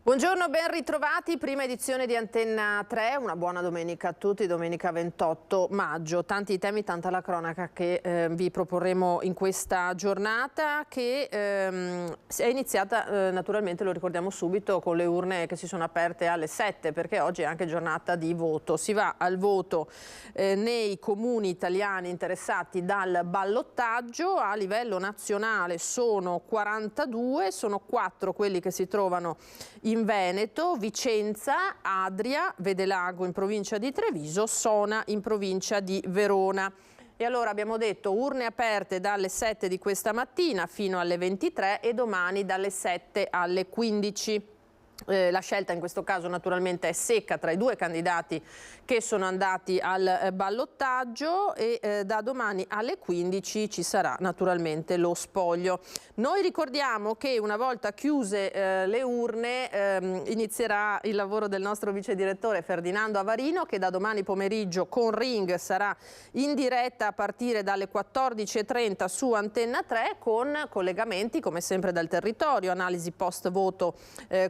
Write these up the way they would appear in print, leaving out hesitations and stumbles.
Buongiorno, ben ritrovati, prima edizione di Antenna 3, una buona domenica a tutti, domenica 28 maggio. Tanti temi, tanta la cronaca che vi proporremo in questa giornata che è iniziata naturalmente, lo ricordiamo subito, con le urne che si sono aperte alle 7 perché oggi è anche giornata di voto. Si va al voto nei comuni italiani interessati dal ballottaggio. A livello nazionale sono 42, sono 4 quelli che si trovano in Veneto, Vicenza, Adria, Vedelago in provincia di Treviso, Sona in provincia di Verona. E allora abbiamo detto urne aperte dalle 7 di questa mattina fino alle 23 e domani dalle 7 alle 15. La scelta in questo caso naturalmente è secca tra i due candidati che sono andati al ballottaggio e da domani alle 15 ci sarà naturalmente lo spoglio. Noi ricordiamo che una volta chiuse le urne inizierà il lavoro del nostro vice direttore Ferdinando Avarino, che da domani pomeriggio con Ring sarà in diretta a partire dalle 14:30 su Antenna 3 con collegamenti come sempre dal territorio, analisi post voto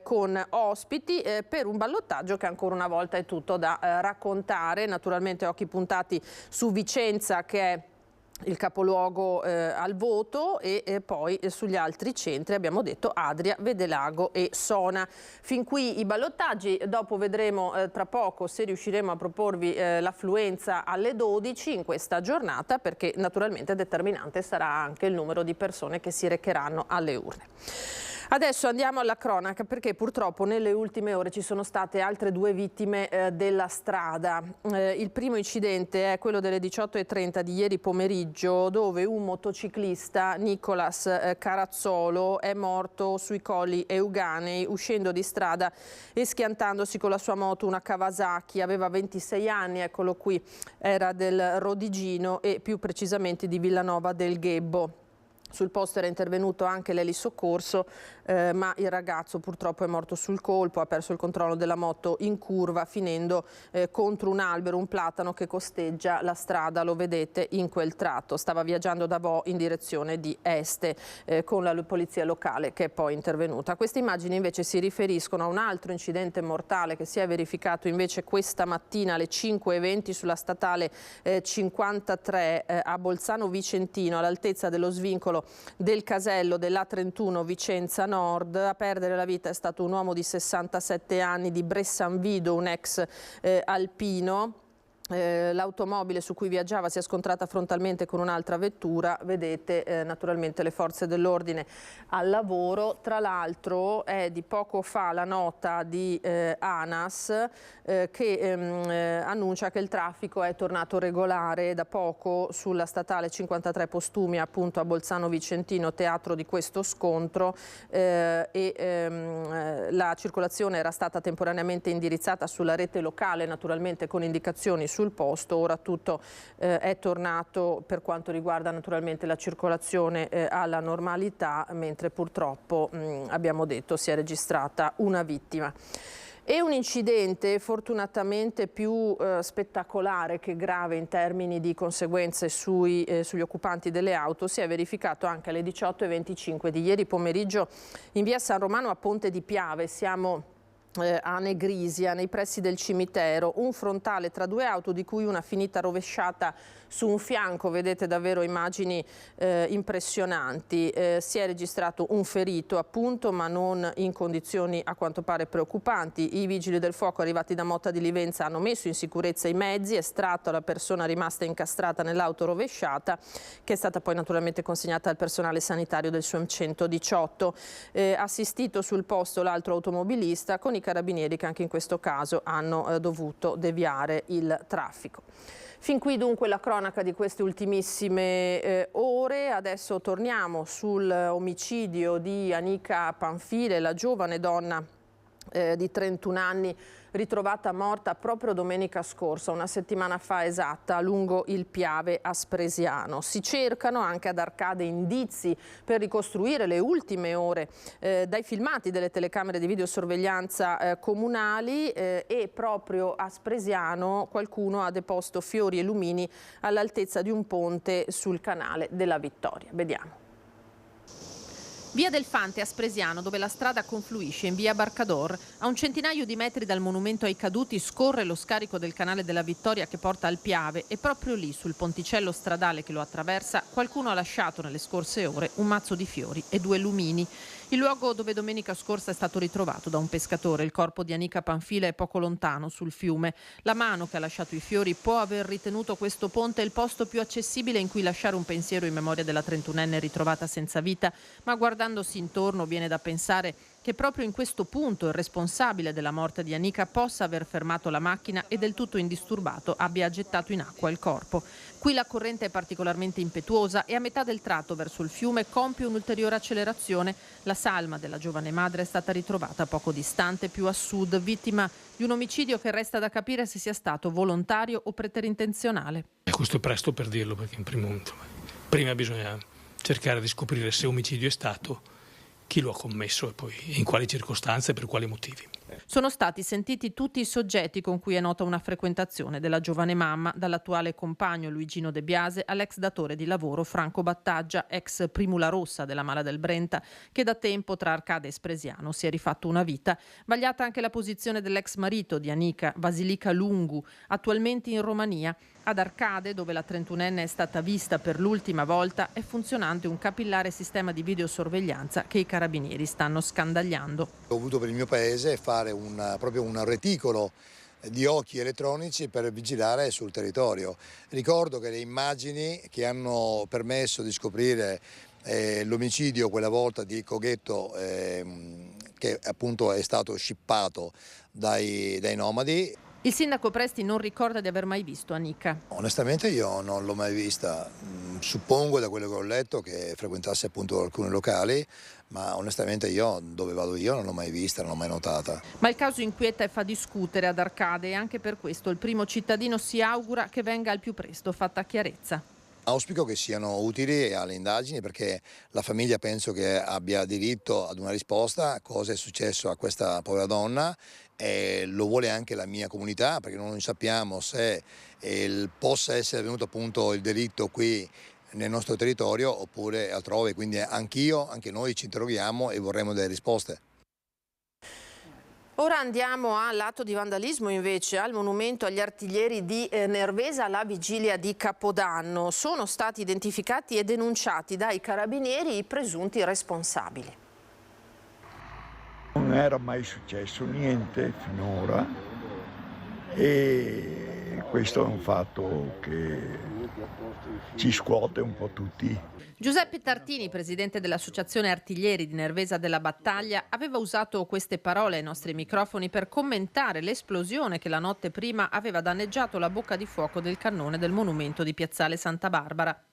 con ospiti per un ballottaggio che ancora una volta è tutto da raccontare. Naturalmente occhi puntati su Vicenza, che è il capoluogo al voto, e poi sugli altri centri abbiamo detto Adria, Vedelago e Sona. Fin qui i ballottaggi, dopo vedremo tra poco se riusciremo a proporvi l'affluenza alle 12 in questa giornata, perché naturalmente determinante sarà anche il numero di persone che si recheranno alle urne. Adesso andiamo alla cronaca, perché purtroppo nelle ultime ore ci sono state altre 2 vittime della strada. Il primo incidente è quello delle 18:30 di ieri pomeriggio, dove un motociclista, Nicolas Carazzolo, è morto sui colli Euganei uscendo di strada e schiantandosi con la sua moto, una Kawasaki. Aveva 26 anni, eccolo qui, era del Rodigino e più precisamente di Villanova del Ghebbo. Sul posto era intervenuto anche l'elisoccorso, ma il ragazzo purtroppo è morto sul colpo, ha perso il controllo della moto in curva finendo contro un albero, un platano che costeggia la strada, lo vedete in quel tratto. Stava viaggiando da Vo in direzione di Este con la polizia locale che è poi intervenuta. Queste immagini invece si riferiscono a un altro incidente mortale che si è verificato invece questa mattina alle 5:20 sulla statale 53 a Bolzano Vicentino, all'altezza dello svincolo del casello dell'A31 Vicenza Nord. A perdere la vita è stato un uomo di 67 anni di Bressanvido, un ex alpino. L'automobile su cui viaggiava si è scontrata frontalmente con un'altra vettura. Vedete naturalmente le forze dell'ordine al lavoro. Tra l'altro è di poco fa la nota di ANAS che annuncia che il traffico è tornato regolare da poco sulla statale 53 Postumia, appunto a Bolzano Vicentino, teatro di questo scontro, la circolazione era stata temporaneamente indirizzata sulla rete locale, naturalmente con indicazioni sul posto. Ora tutto è tornato per quanto riguarda naturalmente la circolazione alla normalità, mentre purtroppo abbiamo detto si è registrata una vittima. E un incidente fortunatamente più spettacolare che grave in termini di conseguenze sugli occupanti delle auto si è verificato anche alle 18:25 di ieri pomeriggio in via San Romano a Ponte di Piave. Siamo a Negrisia, nei pressi del cimitero. Un frontale tra 2 auto, di cui una finita rovesciata su un fianco. Vedete davvero immagini impressionanti. Si è registrato un ferito appunto, ma non in condizioni a quanto pare preoccupanti. I vigili del fuoco arrivati da Motta di Livenza hanno messo in sicurezza i mezzi, estratto la persona rimasta incastrata nell'auto rovesciata, che è stata poi naturalmente consegnata al personale sanitario del SUEM 118. Assistito sul posto l'altro automobilista, con i carabinieri che anche in questo caso hanno dovuto deviare il traffico. Fin qui dunque la cronaca di queste ultimissime ore. Adesso torniamo sull'omicidio di Anika Panfile, la giovane donna di 31 anni ritrovata morta proprio domenica scorsa, una settimana fa esatta, lungo il Piave Aspresiano. Si cercano anche ad Arcade indizi per ricostruire le ultime ore dai filmati delle telecamere di videosorveglianza comunali e proprio a Aspresiano qualcuno ha deposto fiori e lumini all'altezza di un ponte sul canale della Vittoria. Vediamo. Via del Fante a Spresiano, dove la strada confluisce in via Barcador. A un centinaio di metri dal monumento ai caduti scorre lo scarico del canale della Vittoria che porta al Piave e proprio lì, sul ponticello stradale che lo attraversa, qualcuno ha lasciato nelle scorse ore un mazzo di fiori e 2 lumini. Il luogo dove domenica scorsa è stato ritrovato da un pescatore. Il corpo di Anica Panfila è poco lontano, sul fiume. La mano che ha lasciato i fiori può aver ritenuto questo ponte il posto più accessibile in cui lasciare un pensiero in memoria della 31enne ritrovata senza vita, ma guardandosi intorno viene da pensare che proprio in questo punto il responsabile della morte di Anica possa aver fermato la macchina e del tutto indisturbato abbia gettato in acqua il corpo. Qui la corrente è particolarmente impetuosa e a metà del tratto verso il fiume compie un'ulteriore accelerazione. La salma della giovane madre è stata ritrovata poco distante, più a sud, vittima di un omicidio che resta da capire se sia stato volontario o preterintenzionale. E questo è presto per dirlo, perché prima bisogna cercare di scoprire se omicidio è stato, chi lo ha commesso e poi in quali circostanze e per quali motivi. Sono stati sentiti tutti i soggetti con cui è nota una frequentazione della giovane mamma, dall'attuale compagno Luigino De Biase all'ex datore di lavoro Franco Battaggia, ex Primula Rossa della Mala del Brenta, che da tempo tra Arcade e Spresiano si è rifatto una vita. Vagliata anche la posizione dell'ex marito di Anica, Basilica Lungu, attualmente in Romania. Ad Arcade, dove la 31enne è stata vista per l'ultima volta, è funzionante un capillare sistema di videosorveglianza che i carabinieri stanno scandagliando. Ho voluto per il mio paese fare proprio un reticolo di occhi elettronici per vigilare sul territorio. Ricordo che le immagini che hanno permesso di scoprire l'omicidio quella volta di Coghetto, che appunto è stato scippato dai nomadi. Il sindaco Presti non ricorda di aver mai visto Anica. Onestamente io non l'ho mai vista, suppongo da quello che ho letto che frequentasse appunto alcuni locali, ma onestamente io dove vado io non l'ho mai vista, non l'ho mai notata. Ma il caso inquieta e fa discutere ad Arcade e anche per questo il primo cittadino si augura che venga al più presto fatta chiarezza. Auspico che siano utili alle indagini perché la famiglia penso che abbia diritto ad una risposta a cosa è successo a questa povera donna e lo vuole anche la mia comunità perché non sappiamo se possa essere avvenuto appunto il delitto qui nel nostro territorio oppure altrove, quindi anche noi ci interroghiamo e vorremmo delle risposte. Ora andiamo all'atto di vandalismo invece al monumento agli artiglieri di Nervesa alla vigilia di Capodanno. Sono stati identificati e denunciati dai carabinieri i presunti responsabili. Non era mai successo niente finora e questo è un fatto che ci scuote un po' tutti. Giuseppe Tartini, presidente dell'Associazione Artiglieri di Nervesa della Battaglia, aveva usato queste parole ai nostri microfoni per commentare l'esplosione che la notte prima aveva danneggiato la bocca di fuoco del cannone del monumento di Piazzale Santa Barbara.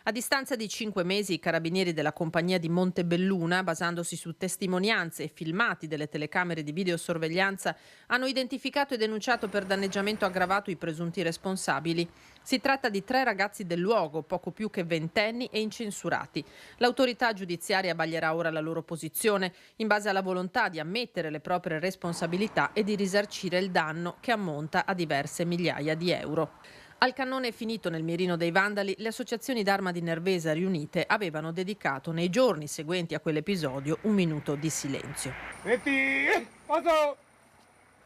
A distanza di 5 mesi i carabinieri della compagnia di Montebelluna, basandosi su testimonianze e filmati delle telecamere di videosorveglianza, hanno identificato e denunciato per danneggiamento aggravato i presunti responsabili. Si tratta di 3 ragazzi del luogo, poco più che ventenni e incensurati. L'autorità giudiziaria vaglierà ora la loro posizione in base alla volontà di ammettere le proprie responsabilità e di risarcire il danno che ammonta a diverse migliaia di euro. Al cannone finito nel mirino dei vandali, le associazioni d'arma di Nervesa riunite avevano dedicato nei giorni seguenti a quell'episodio un minuto di silenzio.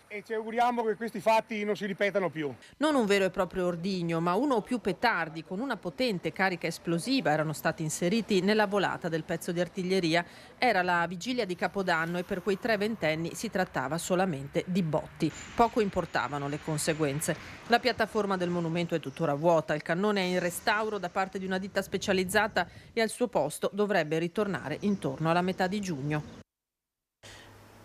E ci auguriamo che questi fatti non si ripetano più. Non un vero e proprio ordigno, ma uno o più petardi con una potente carica esplosiva erano stati inseriti nella volata del pezzo di artiglieria. Era la vigilia di Capodanno e per quei 3 ventenni si trattava solamente di botti. Poco importavano le conseguenze. La piattaforma del monumento è tuttora vuota, il cannone è in restauro da parte di una ditta specializzata e al suo posto dovrebbe ritornare intorno alla metà di giugno.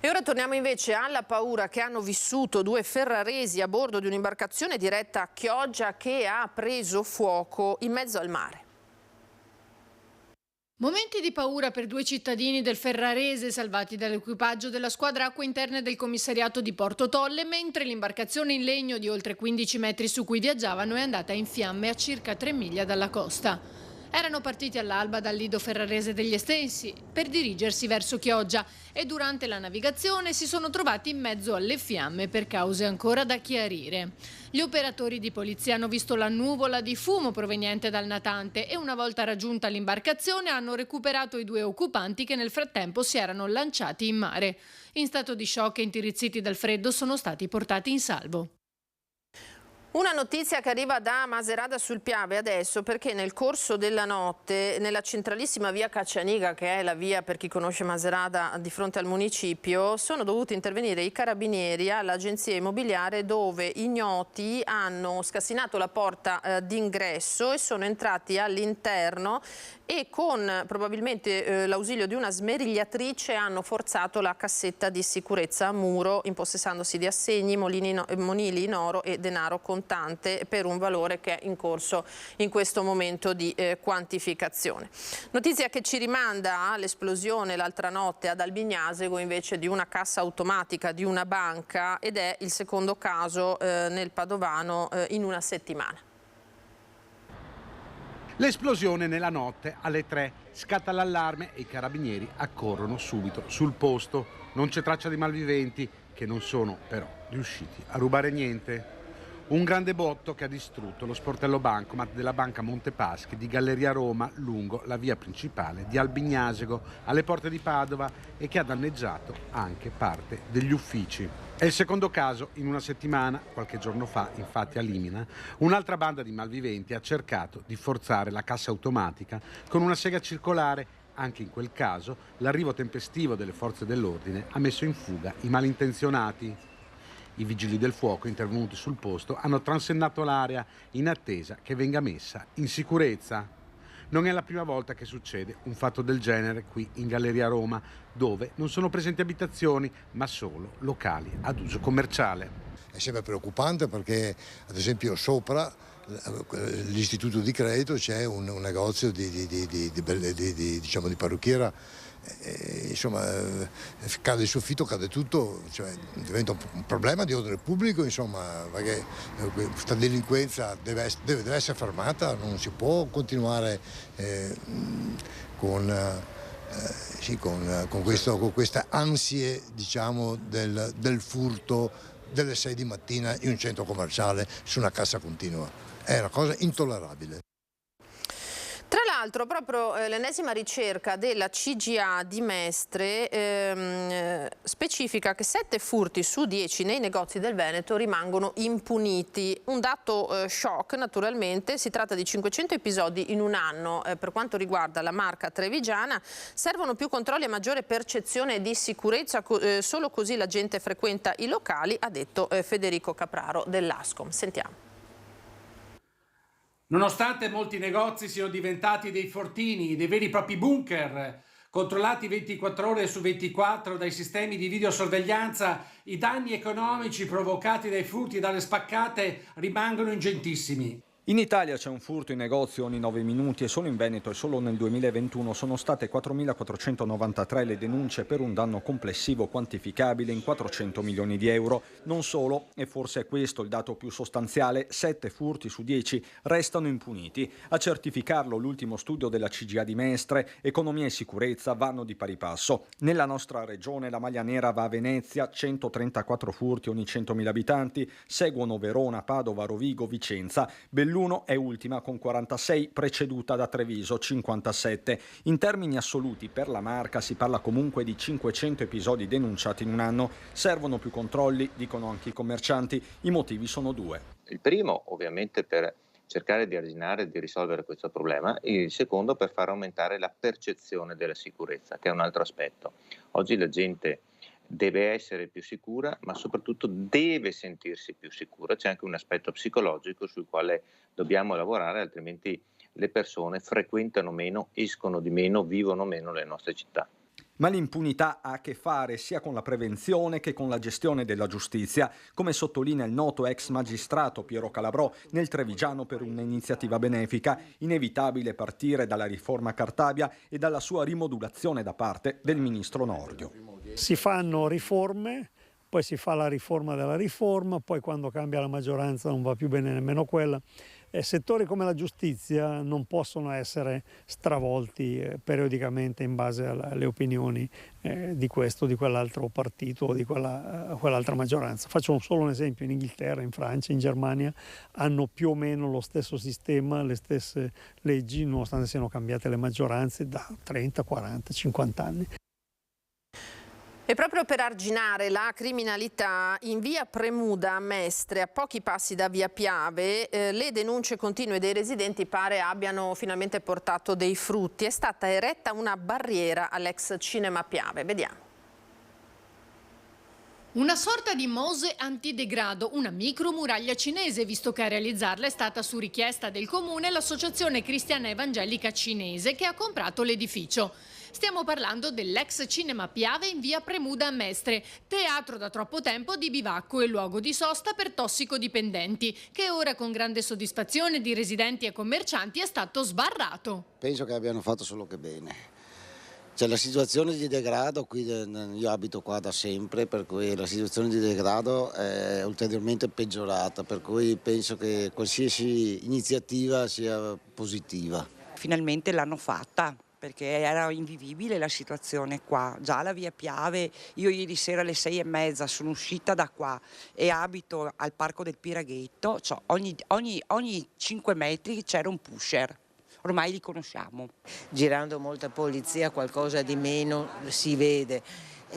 E ora torniamo invece alla paura che hanno vissuto 2 ferraresi a bordo di un'imbarcazione diretta a Chioggia che ha preso fuoco in mezzo al mare. Momenti di paura per 2 cittadini del Ferrarese salvati dall'equipaggio della squadra acque interne del commissariato di Porto Tolle mentre l'imbarcazione in legno di oltre 15 metri su cui viaggiavano è andata in fiamme a circa 3 miglia dalla costa. Erano partiti all'alba dal lido ferrarese degli Estensi per dirigersi verso Chioggia e durante la navigazione si sono trovati in mezzo alle fiamme per cause ancora da chiarire. Gli operatori di polizia hanno visto la nuvola di fumo proveniente dal natante e una volta raggiunta l'imbarcazione hanno recuperato i 2 occupanti che nel frattempo si erano lanciati in mare. In stato di shock e intirizziti dal freddo sono stati portati in salvo. Una notizia che arriva da Macerata sul Piave adesso, perché nel corso della notte nella centralissima via Caccianiga, che è la via per chi conosce Macerata di fronte al municipio, sono dovuti intervenire i carabinieri all'agenzia immobiliare, dove ignoti hanno scassinato la porta d'ingresso e sono entrati all'interno e con probabilmente l'ausilio di una smerigliatrice hanno forzato la cassetta di sicurezza a muro, impossessandosi di assegni, monili in oro e denaro contante per un valore che è in corso in questo momento di quantificazione. Notizia che ci rimanda all'esplosione l'altra notte ad Albignasego invece di una cassa automatica di una banca, ed è il secondo caso nel Padovano in una settimana. L'esplosione nella notte alle 3, scatta l'allarme e i carabinieri accorrono subito sul posto. Non c'è traccia di malviventi, che non sono però riusciti a rubare niente. Un grande botto che ha distrutto lo sportello bancomat della Banca Montepaschi di Galleria Roma lungo la via principale di Albignasego alle porte di Padova e che ha danneggiato anche parte degli uffici. È il secondo caso in una settimana. Qualche giorno fa, infatti, a Limina, un'altra banda di malviventi ha cercato di forzare la cassa automatica con una sega circolare. Anche in quel caso l'arrivo tempestivo delle forze dell'ordine ha messo in fuga i malintenzionati. I vigili del fuoco intervenuti sul posto hanno transennato l'area in attesa che venga messa in sicurezza. Non è la prima volta che succede un fatto del genere qui in Galleria Roma, dove non sono presenti abitazioni ma solo locali ad uso commerciale. È sempre preoccupante perché, ad esempio, sopra l'istituto di credito c'è un negozio diciamo di parrucchiera. Insomma, cade il soffitto, cade tutto, cioè, diventa un problema di ordine pubblico, insomma, perché questa delinquenza deve essere fermata, non si può continuare con queste ansie, diciamo, del furto delle 6 di mattina in un centro commerciale su una cassa continua. È una cosa intollerabile. Tra l'altro, proprio l'ennesima ricerca della CGA di Mestre specifica che 7 furti su 10 nei negozi del Veneto rimangono impuniti. Un dato shock, naturalmente. Si tratta di 500 episodi in un anno. Per quanto riguarda la marca trevigiana, servono più controlli e maggiore percezione di sicurezza. Solo così la gente frequenta i locali, ha detto Federico Capraro dell'Ascom. Sentiamo. Nonostante molti negozi siano diventati dei fortini, dei veri e propri bunker, controllati 24 ore su 24 dai sistemi di videosorveglianza, i danni economici provocati dai furti e dalle spaccate rimangono ingentissimi. In Italia c'è un furto in negozio ogni 9 minuti e solo in Veneto e solo nel 2021 sono state 4.493 le denunce per un danno complessivo quantificabile in 400 milioni di euro. Non solo, e forse è questo il dato più sostanziale, 7 furti su 10 restano impuniti. A certificarlo l'ultimo studio della CGA di Mestre, economia e sicurezza vanno di pari passo. Nella nostra regione la maglia nera va a Venezia, 134 furti ogni 100.000 abitanti, seguono Verona, Padova, Rovigo, Vicenza. Belluno è ultima con 46, preceduta da Treviso, 57. In termini assoluti per la marca si parla comunque di 500 episodi denunciati in un anno. Servono più controlli, dicono anche i commercianti. I motivi sono 2. Il primo, ovviamente, per cercare di arginare e di risolvere questo problema, e il secondo per far aumentare la percezione della sicurezza, che è un altro aspetto. Oggi la gente deve essere più sicura, ma soprattutto deve sentirsi più sicura. C'è anche un aspetto psicologico sul quale dobbiamo lavorare, altrimenti le persone frequentano meno, escono di meno, vivono meno le nostre città. Ma l'impunità ha a che fare sia con la prevenzione che con la gestione della giustizia, come sottolinea il noto ex magistrato Piero Calabrò nel Trevigiano per un'iniziativa benefica. Inevitabile partire dalla riforma Cartabia e dalla sua rimodulazione da parte del ministro Nordio. Si fanno riforme, poi si fa la riforma della riforma, poi quando cambia la maggioranza non va più bene nemmeno quella. settori come la giustizia non possono essere stravolti periodicamente in base alle opinioni di questo o di quell'altro partito o di quell'altra maggioranza. Faccio solo un esempio: in Inghilterra, in Francia, in Germania hanno più o meno lo stesso sistema, le stesse leggi, nonostante siano cambiate le maggioranze da 30, 40, 50 anni. E proprio per arginare la criminalità, in via Premuda a Mestre, a pochi passi da via Piave, le denunce continue dei residenti pare abbiano finalmente portato dei frutti. È stata eretta una barriera all'ex Cinema Piave. Vediamo. Una sorta di mose antidegrado, una micromuraglia cinese, visto che a realizzarla è stata, su richiesta del comune, l'associazione cristiana evangelica cinese che ha comprato l'edificio. Stiamo parlando dell'ex Cinema Piave in via Premuda a Mestre, teatro da troppo tempo di bivacco e luogo di sosta per tossicodipendenti, che ora con grande soddisfazione di residenti e commercianti è stato sbarrato. Penso che abbiano fatto solo che bene. C'è la situazione di degrado, qui io abito qua da sempre, per cui la situazione di degrado è ulteriormente peggiorata, per cui penso che qualsiasi iniziativa sia positiva. Finalmente l'hanno fatta, perché era invivibile la situazione qua. Già la via Piave, io ieri sera alle 6:30 sono uscita da qua e abito al Parco del Piraghetto, cioè ogni 5 metri c'era un pusher. Ormai li conosciamo. Girando molta polizia qualcosa di meno si vede,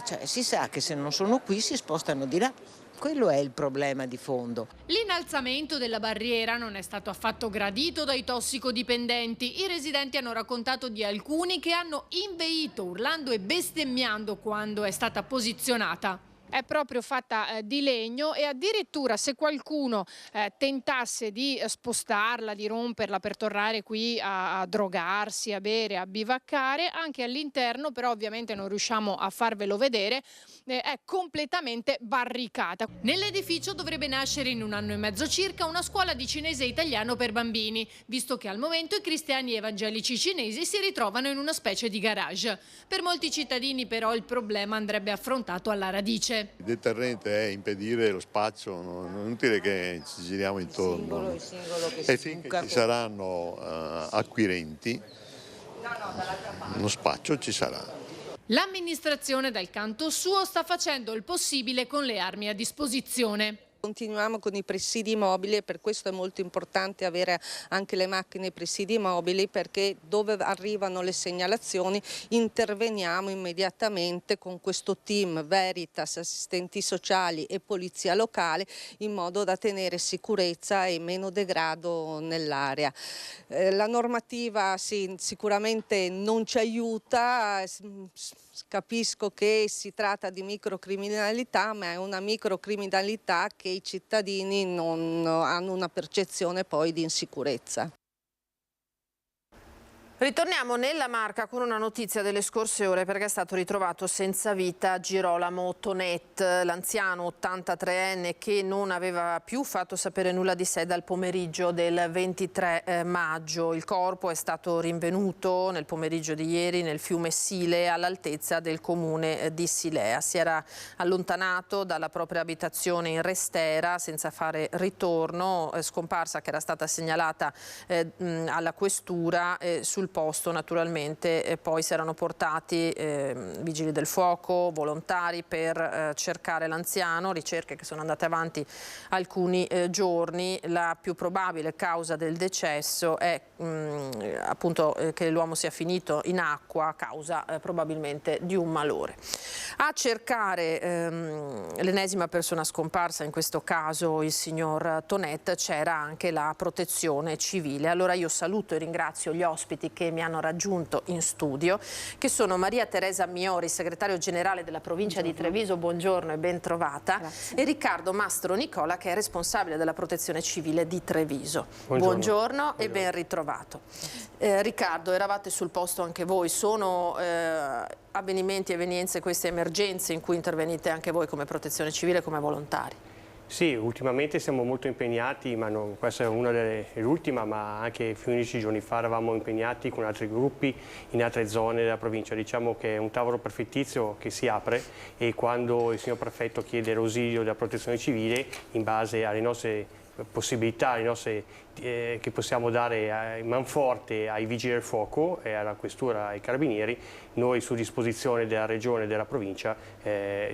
cioè, si sa che se non sono qui si spostano di là. Quello è il problema di fondo. L'innalzamento della barriera non è stato affatto gradito dai tossicodipendenti. I residenti hanno raccontato di alcuni che hanno inveito urlando e bestemmiando quando è stata posizionata. È proprio fatta di legno e addirittura se qualcuno tentasse di spostarla, di romperla per tornare qui a drogarsi, a bere, a bivaccare, anche all'interno, però ovviamente non riusciamo a farvelo vedere, è completamente barricata. Nell'edificio dovrebbe nascere in 1 anno e mezzo circa una scuola di cinese e italiano per bambini, visto che al momento i cristiani evangelici cinesi si ritrovano in una specie di garage. Per molti cittadini però il problema andrebbe affrontato alla radice. Il deterrente è impedire lo spaccio, non è inutile che ci giriamo intorno. Il singolo che e finché ci saranno acquirenti, uno spaccio ci sarà. L'amministrazione dal canto suo sta facendo il possibile con le armi a disposizione. Continuiamo con i presidi mobili e per questo è molto importante avere anche le macchine presidi mobili, perché dove arrivano le segnalazioni interveniamo immediatamente con questo team Veritas, assistenti sociali e polizia locale, in modo da tenere sicurezza e meno degrado nell'area. La normativa sicuramente non ci aiuta. Capisco che si tratta di microcriminalità, ma è una microcriminalità che i cittadini non hanno una percezione poi di insicurezza. Ritorniamo nella Marca con una notizia delle scorse ore, perché è stato ritrovato senza vita Girolamo Tonet, l'anziano 83enne che non aveva più fatto sapere nulla di sé dal pomeriggio del 23 maggio. Il corpo è stato rinvenuto nel pomeriggio di ieri nel fiume Sile, all'altezza del comune di Silea. Si era allontanato dalla propria abitazione in Restera senza fare ritorno, scomparsa che era stata segnalata alla questura. Sul posto naturalmente poi si erano portati vigili del fuoco, volontari per cercare l'anziano, ricerche che sono andate avanti alcuni giorni. La più probabile causa del decesso è appunto che l'uomo sia finito in acqua a causa probabilmente di un malore. A cercare l'ennesima persona scomparsa, in questo caso il signor Tonet, c'era anche la Protezione Civile. Allora io saluto e ringrazio gli ospiti che mi hanno raggiunto in studio, che sono Maria Teresa Miori, segretario generale della provincia di Treviso, buongiorno e ben trovata. Grazie. E Riccardo Mastro Nicola, che è responsabile della Protezione Civile di Treviso. Buongiorno e ben ritrovato. Riccardo, eravate sul posto anche voi, sono avvenimenti, evenienze, queste emergenze in cui intervenite anche voi come Protezione Civile, come volontari? Sì, ultimamente siamo molto impegnati, ma non, questa è l'ultima, ma anche 15 giorni fa eravamo impegnati con altri gruppi in altre zone della provincia. Diciamo che è un tavolo prefettizio che si apre e quando il signor prefetto chiede l'ausilio della Protezione Civile, in base alle nostre possibilità che possiamo dare in manforte ai vigili del fuoco e alla questura, ai carabinieri, noi su disposizione della regione e della provincia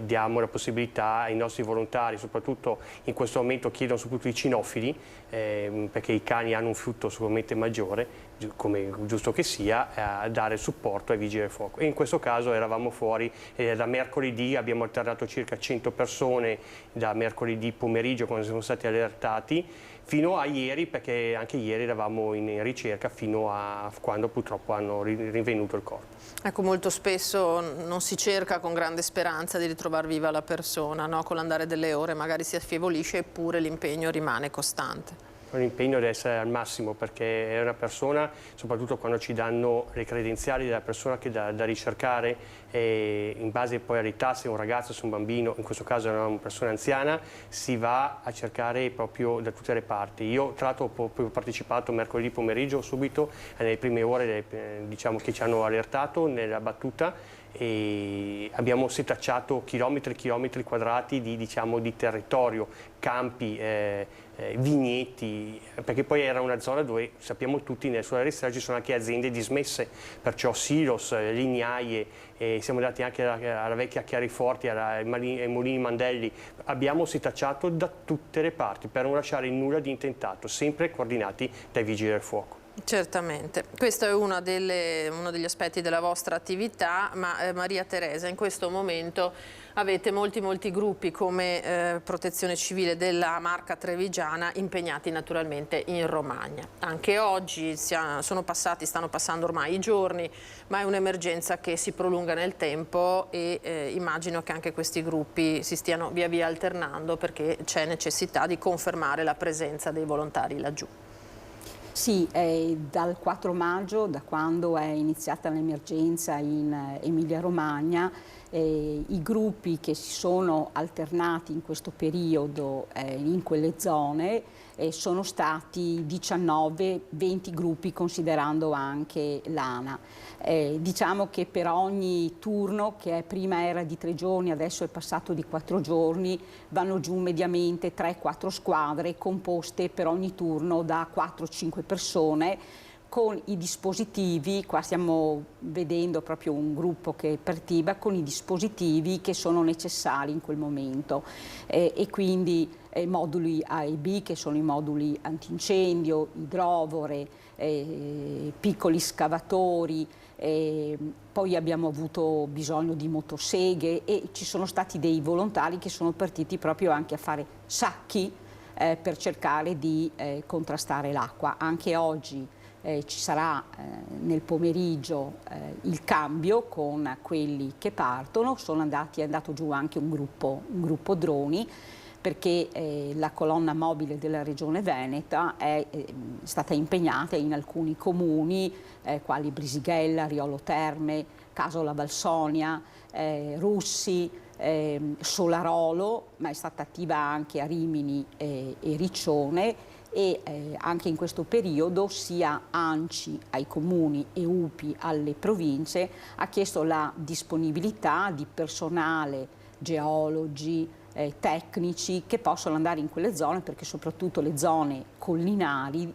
diamo la possibilità ai nostri volontari, soprattutto in questo momento chiedono soprattutto i cinofili, perché i cani hanno un frutto sicuramente maggiore, come giusto che sia, a dare supporto ai vigili del fuoco. E in questo caso eravamo fuori da mercoledì, abbiamo alternato circa 100 persone da mercoledì pomeriggio quando siamo stati allertati, fino a ieri, perché anche ieri eravamo in ricerca fino a quando purtroppo hanno rinvenuto il corpo. Ecco, molto spesso non si cerca con grande speranza di ritrovare viva la persona, no? Con l'andare delle ore magari si affievolisce, eppure l'impegno rimane costante. L'impegno deve essere al massimo, perché è una persona, soprattutto quando ci danno le credenziali della persona che da ricercare, in base poi all'età, se è un ragazzo, se è un bambino, in questo caso è una persona anziana, si va a cercare proprio da tutte le parti. Io tra l'altro ho partecipato mercoledì pomeriggio subito, nelle prime ore diciamo, che ci hanno allertato nella battuta, e abbiamo setacciato chilometri e chilometri quadrati di territorio, campi, vigneti, perché poi era una zona dove sappiamo tutti sulla Ristrella ci sono anche aziende dismesse, perciò silos, lignaie, siamo andati anche alla vecchia Chiariforti, ai mulini Mandelli, abbiamo setacciato da tutte le parti per non lasciare nulla di intentato, sempre coordinati dai vigili del fuoco. Certamente, questo è uno degli aspetti della vostra attività, ma Maria Teresa, in questo momento avete molti gruppi come Protezione Civile della Marca Trevigiana impegnati naturalmente in Romagna. Anche oggi stanno passando ormai i giorni, ma è un'emergenza che si prolunga nel tempo e immagino che anche questi gruppi si stiano via via alternando, perché c'è necessità di confermare la presenza dei volontari laggiù. Sì, dal 4 maggio, da quando è iniziata l'emergenza in Emilia-Romagna, i gruppi che si sono alternati in questo periodo in quelle zone sono stati 19-20 gruppi, considerando anche l'ANA. Diciamo che per ogni turno, che prima era di 3 giorni, adesso è passato di 4 giorni, vanno giù mediamente 3-4 squadre composte per ogni turno da 4-5 persone, con i dispositivi. Qua stiamo vedendo proprio un gruppo che partiva con i dispositivi che sono necessari in quel momento, e quindi moduli A e B, che sono i moduli antincendio, idrovore, piccoli scavatori, poi abbiamo avuto bisogno di motoseghe, e ci sono stati dei volontari che sono partiti proprio anche a fare sacchi per cercare di contrastare l'acqua. Anche oggi ci sarà nel pomeriggio il cambio con quelli che partono. È andato giù anche un gruppo droni, perché la colonna mobile della Regione Veneta è stata impegnata in alcuni comuni quali Brisighella, Riolo Terme, Casola Valsonia, Russi, Solarolo, ma è stata attiva anche a Rimini e Riccione, e anche in questo periodo sia ANCI ai comuni e UPI alle province ha chiesto la disponibilità di personale, geologi, tecnici che possono andare in quelle zone, perché soprattutto le zone collinari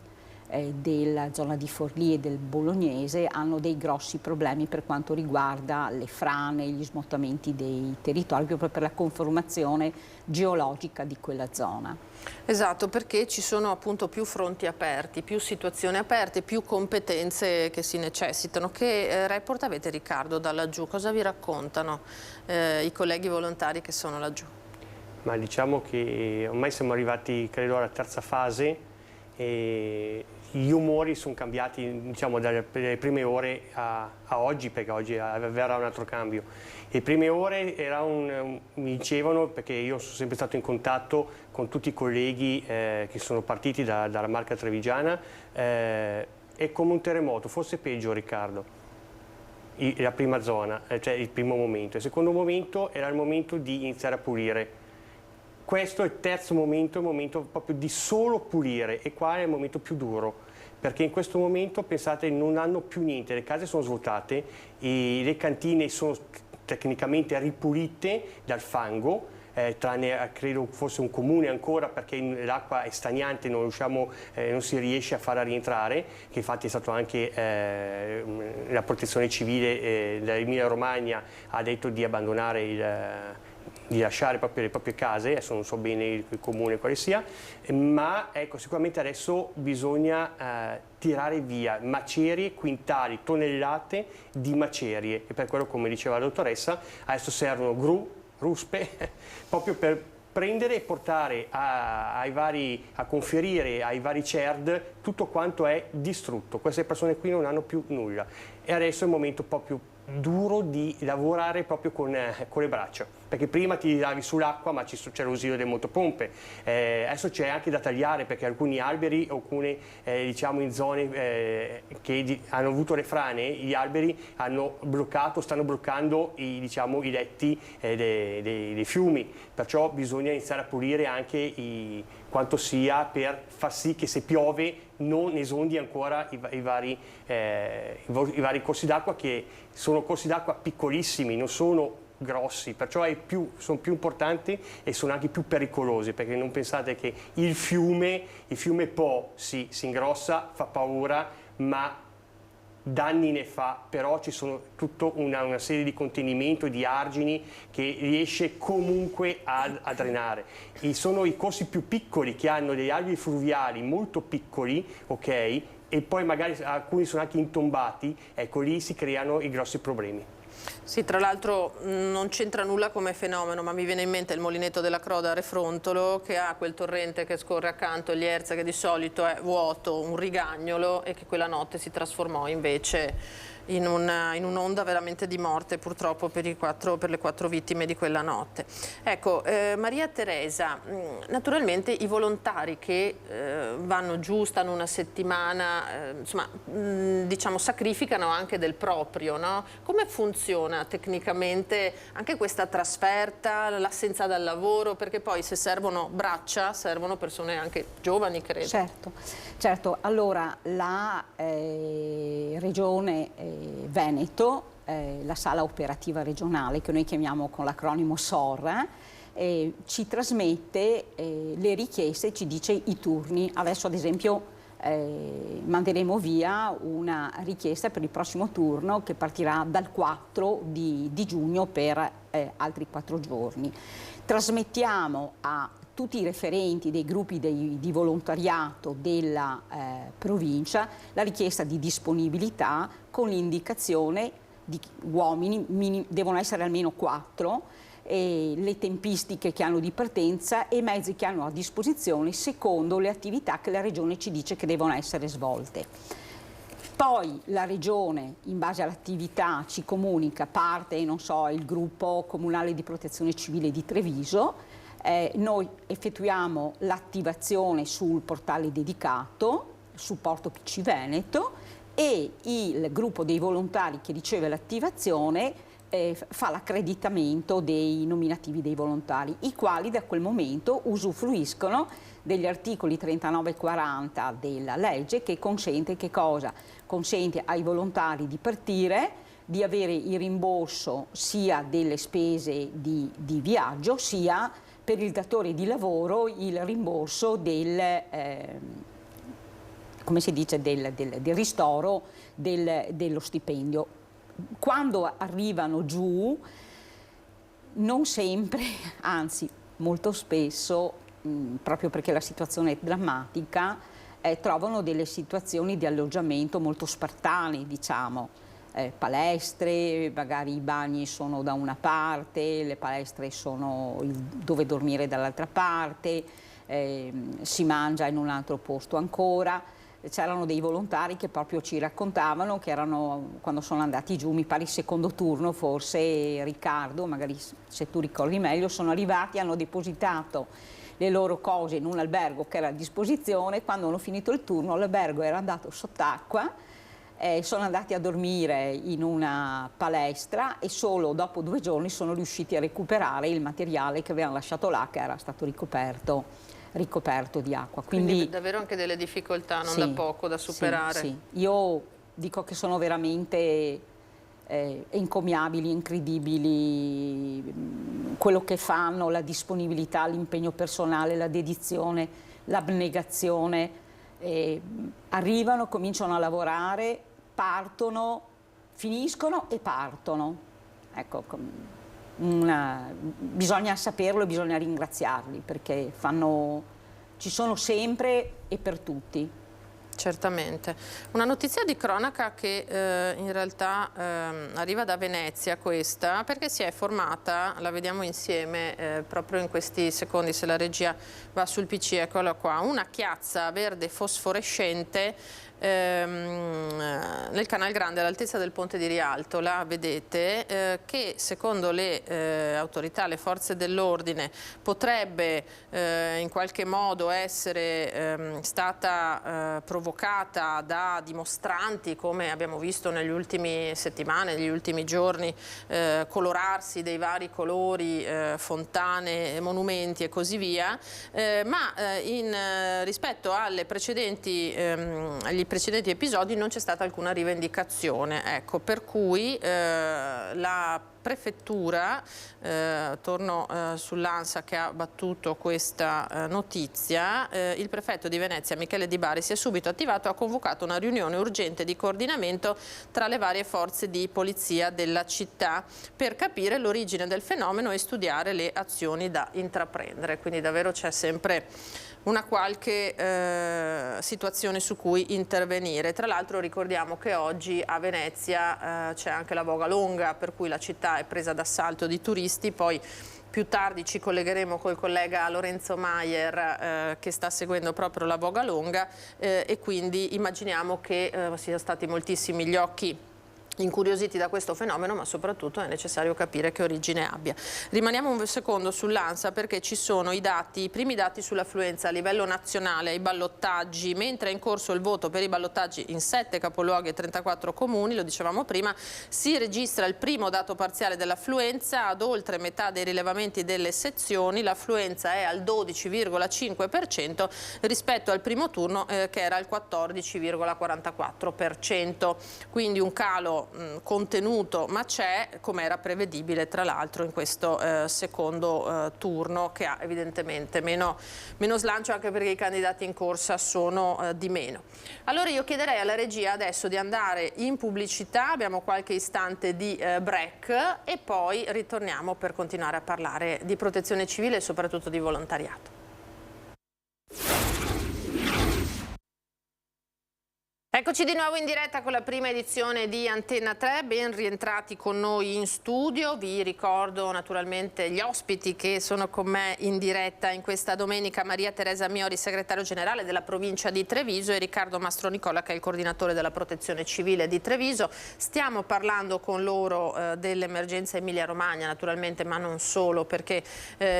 della zona di Forlì e del Bolognese hanno dei grossi problemi per quanto riguarda le frane, gli smottamenti dei territori, proprio per la conformazione geologica di quella zona. Esatto, perché ci sono appunto più fronti aperti, più situazioni aperte, più competenze che si necessitano. Che report avete, Riccardo, da laggiù? Cosa vi raccontano i colleghi volontari che sono laggiù? Ma diciamo che ormai siamo arrivati, credo, alla terza fase, e gli umori sono cambiati, diciamo, dalle prime ore a oggi, perché oggi verrà un altro cambio. Le prime ore mi dicevano, perché io sono sempre stato in contatto con tutti i colleghi che sono partiti dalla Marca Trevigiana, è come un terremoto, forse peggio, Riccardo, la prima zona, cioè il primo momento. Il secondo momento era il momento di iniziare a pulire. Questo è il terzo momento, il momento proprio di solo pulire, e qua è il momento più duro, perché in questo momento, pensate, non hanno più niente, le case sono svuotate, le cantine sono tecnicamente ripulite dal fango, tranne credo fosse un comune ancora, perché l'acqua è stagnante, non si riesce a farla rientrare, che infatti è stato anche la protezione civile dell'Emilia Romagna ha detto di abbandonare di lasciare proprio le proprie case, adesso non so bene il comune quale sia, ma ecco, sicuramente adesso bisogna tirare via macerie, quintali, tonnellate di macerie, e per quello, come diceva la dottoressa, adesso servono gru, ruspe, proprio per prendere e portare a conferire ai vari CERD tutto quanto è distrutto. Queste persone qui non hanno più nulla e adesso è il momento proprio duro di lavorare proprio con le braccia, perché prima ti davi sull'acqua, ma c'è l'ausilio delle motopompe, adesso c'è anche da tagliare, perché alcuni alberi, alcune diciamo in zone che hanno avuto le frane, gli alberi hanno bloccato, stanno bloccando i letti dei fiumi, perciò bisogna iniziare a pulire anche quanto sia, per far sì che se piove non esondi ancora i vari corsi d'acqua, che sono corsi d'acqua piccolissimi, non sono grossi, perciò sono più importanti e sono anche più pericolosi, perché non pensate che il fiume Po si ingrossa, fa paura, ma danni ne fa, però ci sono tutta una serie di contenimento, di argini che riesce comunque a drenare. Sono i corsi più piccoli che hanno degli alvei fluviali molto piccoli, ok? E poi magari alcuni sono anche intombati, ecco lì si creano i grossi problemi. Sì, tra l'altro non c'entra nulla come fenomeno, ma mi viene in mente il Molinetto della Croda a Refrontolo, che ha quel torrente che scorre accanto, il Lierza, che di solito è vuoto, un rigagnolo, e che quella notte si trasformò invece in un'onda veramente di morte, purtroppo per le 4 vittime di quella notte. Ecco, Maria Teresa, naturalmente i volontari che vanno giù, stanno una settimana, insomma, diciamo sacrificano anche del proprio, no? Come funziona tecnicamente anche questa trasferta, l'assenza dal lavoro, perché poi se servono braccia, servono persone anche giovani, credo. Certo. Allora la Regione Veneto, la sala operativa regionale, che noi chiamiamo con l'acronimo SOR, ci trasmette le richieste, ci dice i turni. Adesso ad esempio manderemo via una richiesta per il prossimo turno che partirà dal 4 di giugno per altri 4 giorni. Trasmettiamo a tutti i referenti dei gruppi di volontariato della provincia la richiesta di disponibilità con l'indicazione di uomini, devono essere almeno 4, le tempistiche che hanno di partenza e i mezzi che hanno a disposizione secondo le attività che la Regione ci dice che devono essere svolte. Poi la Regione, in base all'attività, ci comunica, parte, non so, il gruppo comunale di protezione civile di Treviso, noi effettuiamo l'attivazione sul portale dedicato, supporto PC Veneto, e il gruppo dei volontari che riceve l'attivazione fa l'accreditamento dei nominativi dei volontari, i quali da quel momento usufruiscono degli articoli 39 e 40 della legge, che consente che cosa? Consente ai volontari di partire, di avere il rimborso sia delle spese di viaggio, sia per il datore di lavoro il rimborso del ristoro dello stipendio. Quando arrivano giù, non sempre, anzi molto spesso, proprio perché la situazione è drammatica, trovano delle situazioni di alloggiamento molto spartane, diciamo. Palestre, magari i bagni sono da una parte, le palestre sono dove dormire dall'altra parte, si mangia in un altro posto ancora. C'erano dei volontari che proprio ci raccontavano che erano, quando sono andati giù, mi pare il secondo turno, forse Riccardo, magari se tu ricordi meglio, sono arrivati, hanno depositato le loro cose in un albergo che era a disposizione. Quando hanno finito il turno l'albergo era andato sott'acqua, sono andati a dormire in una palestra e solo dopo 2 giorni sono riusciti a recuperare il materiale che avevano lasciato là, che era stato ricoperto di acqua. Quindi davvero anche delle difficoltà non da poco da superare. Sì. Io dico che sono veramente encomiabili, incredibili, quello che fanno, la disponibilità, l'impegno personale, la dedizione, l'abnegazione. Arrivano, cominciano a lavorare, partono, finiscono e partono. Ecco, bisogna saperlo e bisogna ringraziarli perché ci sono sempre e per tutti. Certamente. Una notizia di cronaca che in realtà arriva da Venezia questa, perché si è formata, la vediamo insieme proprio in questi secondi, se la regia va sul PC, eccola qua, una chiazza verde fosforescente nel Canal Grande all'altezza del ponte di Rialto, la vedete, che secondo le autorità, le forze dell'ordine potrebbe in qualche modo essere stata provocata da dimostranti, come abbiamo visto negli ultimi settimane, negli ultimi giorni, colorarsi dei vari colori, fontane, monumenti e così via, ma rispetto agli precedenti episodi non c'è stata alcuna rivendicazione, ecco, per cui la prefettura, torno sull'ANSA che ha battuto questa notizia, il prefetto di Venezia Michele Di Bari si è subito attivato e ha convocato una riunione urgente di coordinamento tra le varie forze di polizia della città per capire l'origine del fenomeno e studiare le azioni da intraprendere, quindi davvero c'è sempre una qualche situazione su cui intervenire. Tra l'altro ricordiamo che oggi a Venezia c'è anche la Voga Longa, per cui la città è presa d'assalto di turisti, poi più tardi ci collegheremo col collega Lorenzo Maier che sta seguendo proprio la Voga Longa e quindi immaginiamo che siano stati moltissimi gli occhi incuriositi da questo fenomeno, ma soprattutto è necessario capire che origine abbia. Rimaniamo un secondo sull'ANSA perché ci sono i primi dati sull'affluenza a livello nazionale ai ballottaggi, mentre è in corso il voto per i ballottaggi in 7 capoluoghi e 34 comuni, lo dicevamo prima, si registra il primo dato parziale dell'affluenza ad oltre metà dei rilevamenti delle sezioni, l'affluenza è al 12,5% rispetto al primo turno che era al 14,44%, quindi un calo contenuto, ma c'è, come era prevedibile tra l'altro in questo secondo turno, che ha evidentemente meno slancio, anche perché i candidati in corsa sono di meno. Allora io chiederei alla regia adesso di andare in pubblicità, abbiamo qualche istante di break e poi ritorniamo per continuare a parlare di protezione civile e soprattutto di volontariato. Eccoci di nuovo in diretta con la prima edizione di Antenna 3, ben rientrati con noi in studio. Vi ricordo naturalmente gli ospiti che sono con me in diretta in questa domenica: Maria Teresa Miori, segretario generale della provincia di Treviso, e Riccardo Mastronicola, che è il coordinatore della protezione civile di Treviso. Stiamo parlando con loro dell'emergenza Emilia-Romagna naturalmente, ma non solo, perché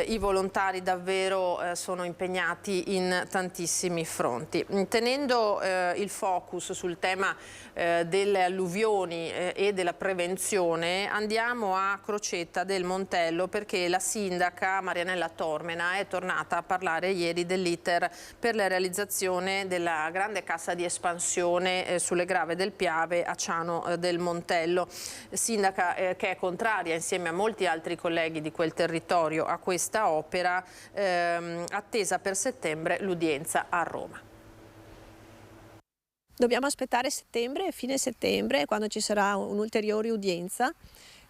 i volontari davvero sono impegnati in tantissimi fronti. Tenendo il focus sul tema delle alluvioni e della prevenzione, andiamo a Crocetta del Montello perché la sindaca Marianella Tormena è tornata a parlare ieri dell'iter per la realizzazione della grande cassa di espansione sulle Grave del Piave a Ciano del Montello. Sindaca che è contraria insieme a molti altri colleghi di quel territorio a questa opera, attesa per settembre l'udienza a Roma. Dobbiamo aspettare settembre, fine settembre, quando ci sarà un'ulteriore udienza,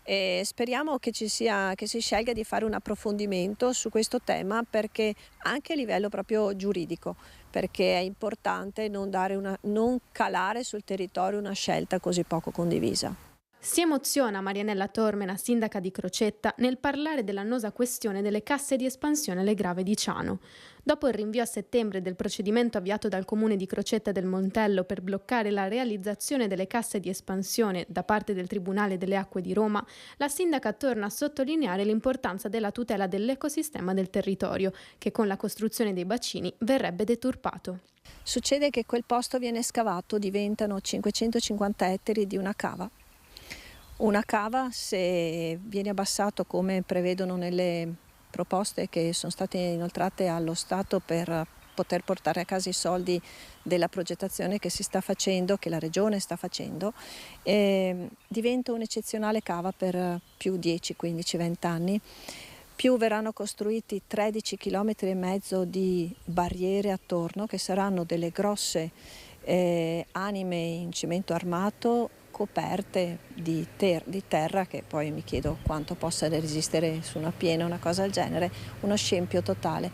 e speriamo che si scelga di fare un approfondimento su questo tema, perché anche a livello proprio giuridico, perché è importante non calare sul territorio una scelta così poco condivisa. Si emoziona Marianella Tormena, sindaca di Crocetta, nel parlare dell'annosa questione delle casse di espansione alle Grave di Ciano. Dopo il rinvio a settembre del procedimento avviato dal comune di Crocetta del Montello per bloccare la realizzazione delle casse di espansione da parte del Tribunale delle Acque di Roma, la sindaca torna a sottolineare l'importanza della tutela dell'ecosistema del territorio, che con la costruzione dei bacini verrebbe deturpato. Succede che quel posto viene scavato, diventano 550 ettari di una cava. Una cava, se viene abbassato come prevedono nelle proposte che sono state inoltrate allo Stato per poter portare a casa i soldi della progettazione che si sta facendo, che la Regione sta facendo, diventa un'eccezionale cava per più 10, 15, 20 anni. Più verranno costruiti 13 km e mezzo di barriere attorno, che saranno delle grosse anime in cemento armato coperte di terra, che poi mi chiedo quanto possa resistere su una piena, una cosa del genere, uno scempio totale.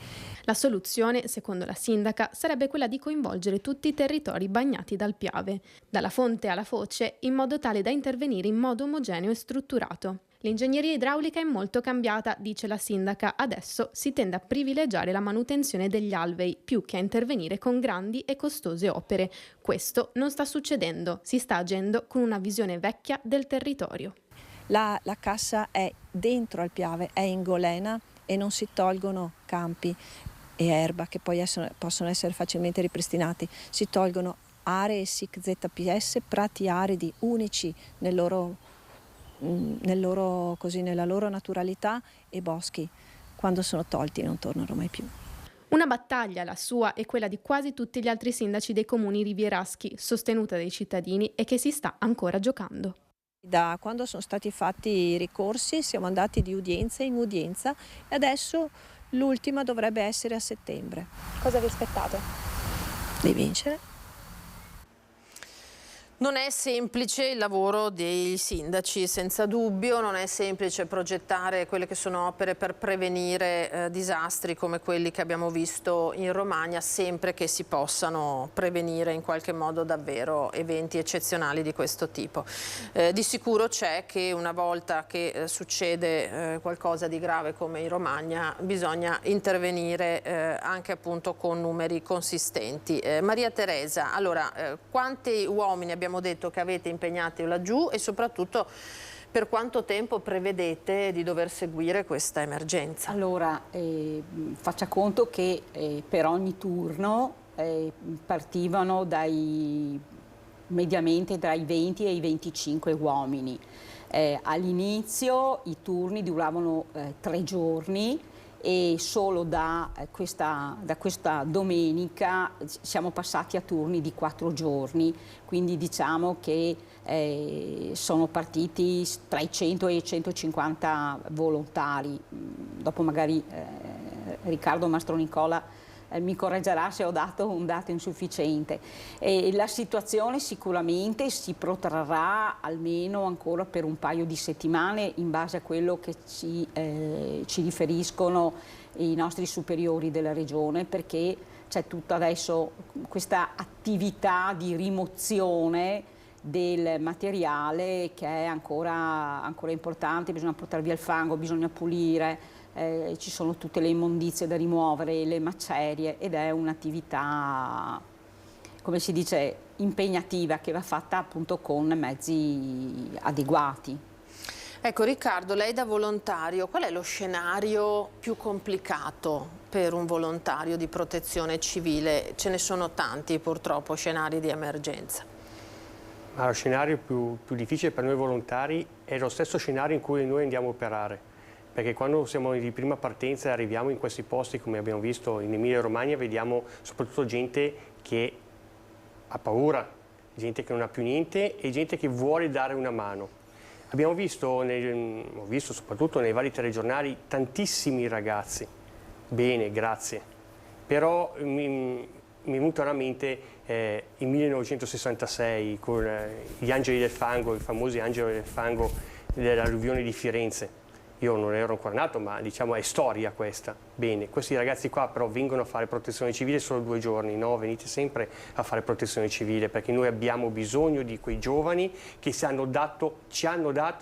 La soluzione, secondo la sindaca, sarebbe quella di coinvolgere tutti i territori bagnati dal Piave, dalla fonte alla foce, in modo tale da intervenire in modo omogeneo e strutturato. L'ingegneria idraulica è molto cambiata, dice la sindaca. Adesso si tende a privilegiare la manutenzione degli alvei più che a intervenire con grandi e costose opere. Questo non sta succedendo, si sta agendo con una visione vecchia del territorio. La cassa è dentro al Piave, è in golena e non si tolgono campi e erba che poi possono essere facilmente ripristinati. Si tolgono aree SIC ZPS, prati aridi unici nella loro naturalità, e boschi. Quando sono tolti non tornano mai più. Una battaglia, la sua e quella di quasi tutti gli altri sindaci dei comuni rivieraschi, sostenuta dai cittadini e che si sta ancora giocando. Da quando sono stati fatti i ricorsi siamo andati di udienza in udienza e adesso l'ultima dovrebbe essere a settembre. Cosa vi aspettate? Di vincere. Non è semplice il lavoro dei sindaci, senza dubbio, non è semplice progettare quelle che sono opere per prevenire disastri come quelli che abbiamo visto in Romagna, sempre che si possano prevenire in qualche modo davvero eventi eccezionali di questo tipo. Di sicuro c'è che una volta che succede qualcosa di grave come in Romagna bisogna intervenire anche appunto con numeri consistenti. Maria Teresa, allora quanti uomini abbiamo detto che avete impegnati laggiù e soprattutto per quanto tempo prevedete di dover seguire questa emergenza? Allora, faccia conto che per ogni turno partivano mediamente tra i 20 e i 25 uomini. All'inizio i turni duravano 3 giorni e solo da questa domenica siamo passati a turni di 4 giorni, quindi diciamo che sono partiti tra i 100 e i 150 volontari. Dopo magari Riccardo Mastronicola mi correggerà se ho dato un dato insufficiente. La situazione sicuramente si protrarrà almeno ancora per un paio di settimane in base a quello che ci riferiscono i nostri superiori della regione, perché c'è tutta adesso questa attività di rimozione del materiale che è ancora importante. Bisogna portare via il fango, bisogna pulire. Ci sono tutte le immondizie da rimuovere, le macerie, ed è un'attività, come si dice, impegnativa, che va fatta appunto con mezzi adeguati. Ecco Riccardo, lei da volontario, qual è lo scenario più complicato per un volontario di protezione civile? Ce ne sono tanti purtroppo, scenari di emergenza. Ma lo scenario più difficile per noi volontari è lo stesso scenario in cui noi andiamo a operare. Perché quando siamo di prima partenza e arriviamo in questi posti, come abbiamo visto in Emilia-Romagna, vediamo soprattutto gente che ha paura, gente che non ha più niente e gente che vuole dare una mano. Abbiamo visto, ho visto soprattutto nei vari telegiornali, tantissimi ragazzi. Bene, grazie. Però mi è venuto alla mente il 1966 con gli Angeli del Fango, i famosi Angeli del Fango dell'alluvione di Firenze. Io non ero ancora nato, ma diciamo è storia questa. Bene, questi ragazzi qua però vengono a fare protezione civile solo 2 giorni, no? Venite sempre a fare protezione civile, perché noi abbiamo bisogno di quei giovani che ci hanno dato e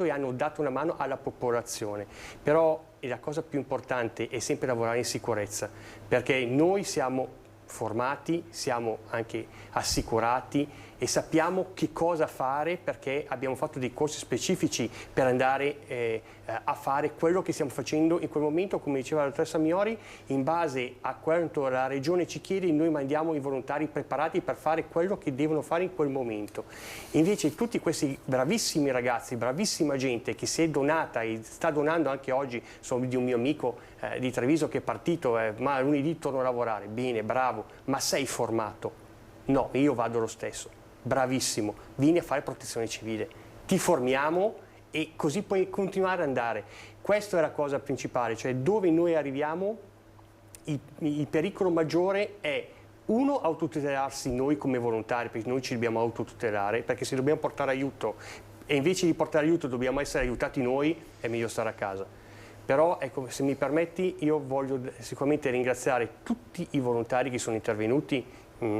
hanno dato una mano alla popolazione. Però la cosa più importante è sempre lavorare in sicurezza, perché noi siamo formati, siamo anche assicurati e sappiamo che cosa fare, perché abbiamo fatto dei corsi specifici per andare a fare quello che stiamo facendo in quel momento. Come diceva la dottoressa Miori, in base a quanto la regione ci chiede, noi mandiamo i volontari preparati per fare quello che devono fare in quel momento. Invece tutti questi bravissimi ragazzi, bravissima gente che si è donata e sta donando anche oggi, sono di un mio amico di Treviso che è partito, ma lunedì torno a lavorare, bene, bravo, ma sei formato? No, io vado lo stesso, bravissimo, vieni a fare protezione civile, ti formiamo e così puoi continuare ad andare. Questa è la cosa principale, cioè dove noi arriviamo, il pericolo maggiore è uno, autotutelarsi noi come volontari, perché noi ci dobbiamo autotutelare, perché se dobbiamo portare aiuto e invece di portare aiuto dobbiamo essere aiutati noi, è meglio stare a casa. Però, ecco, se mi permetti, io voglio sicuramente ringraziare tutti i volontari che sono intervenuti,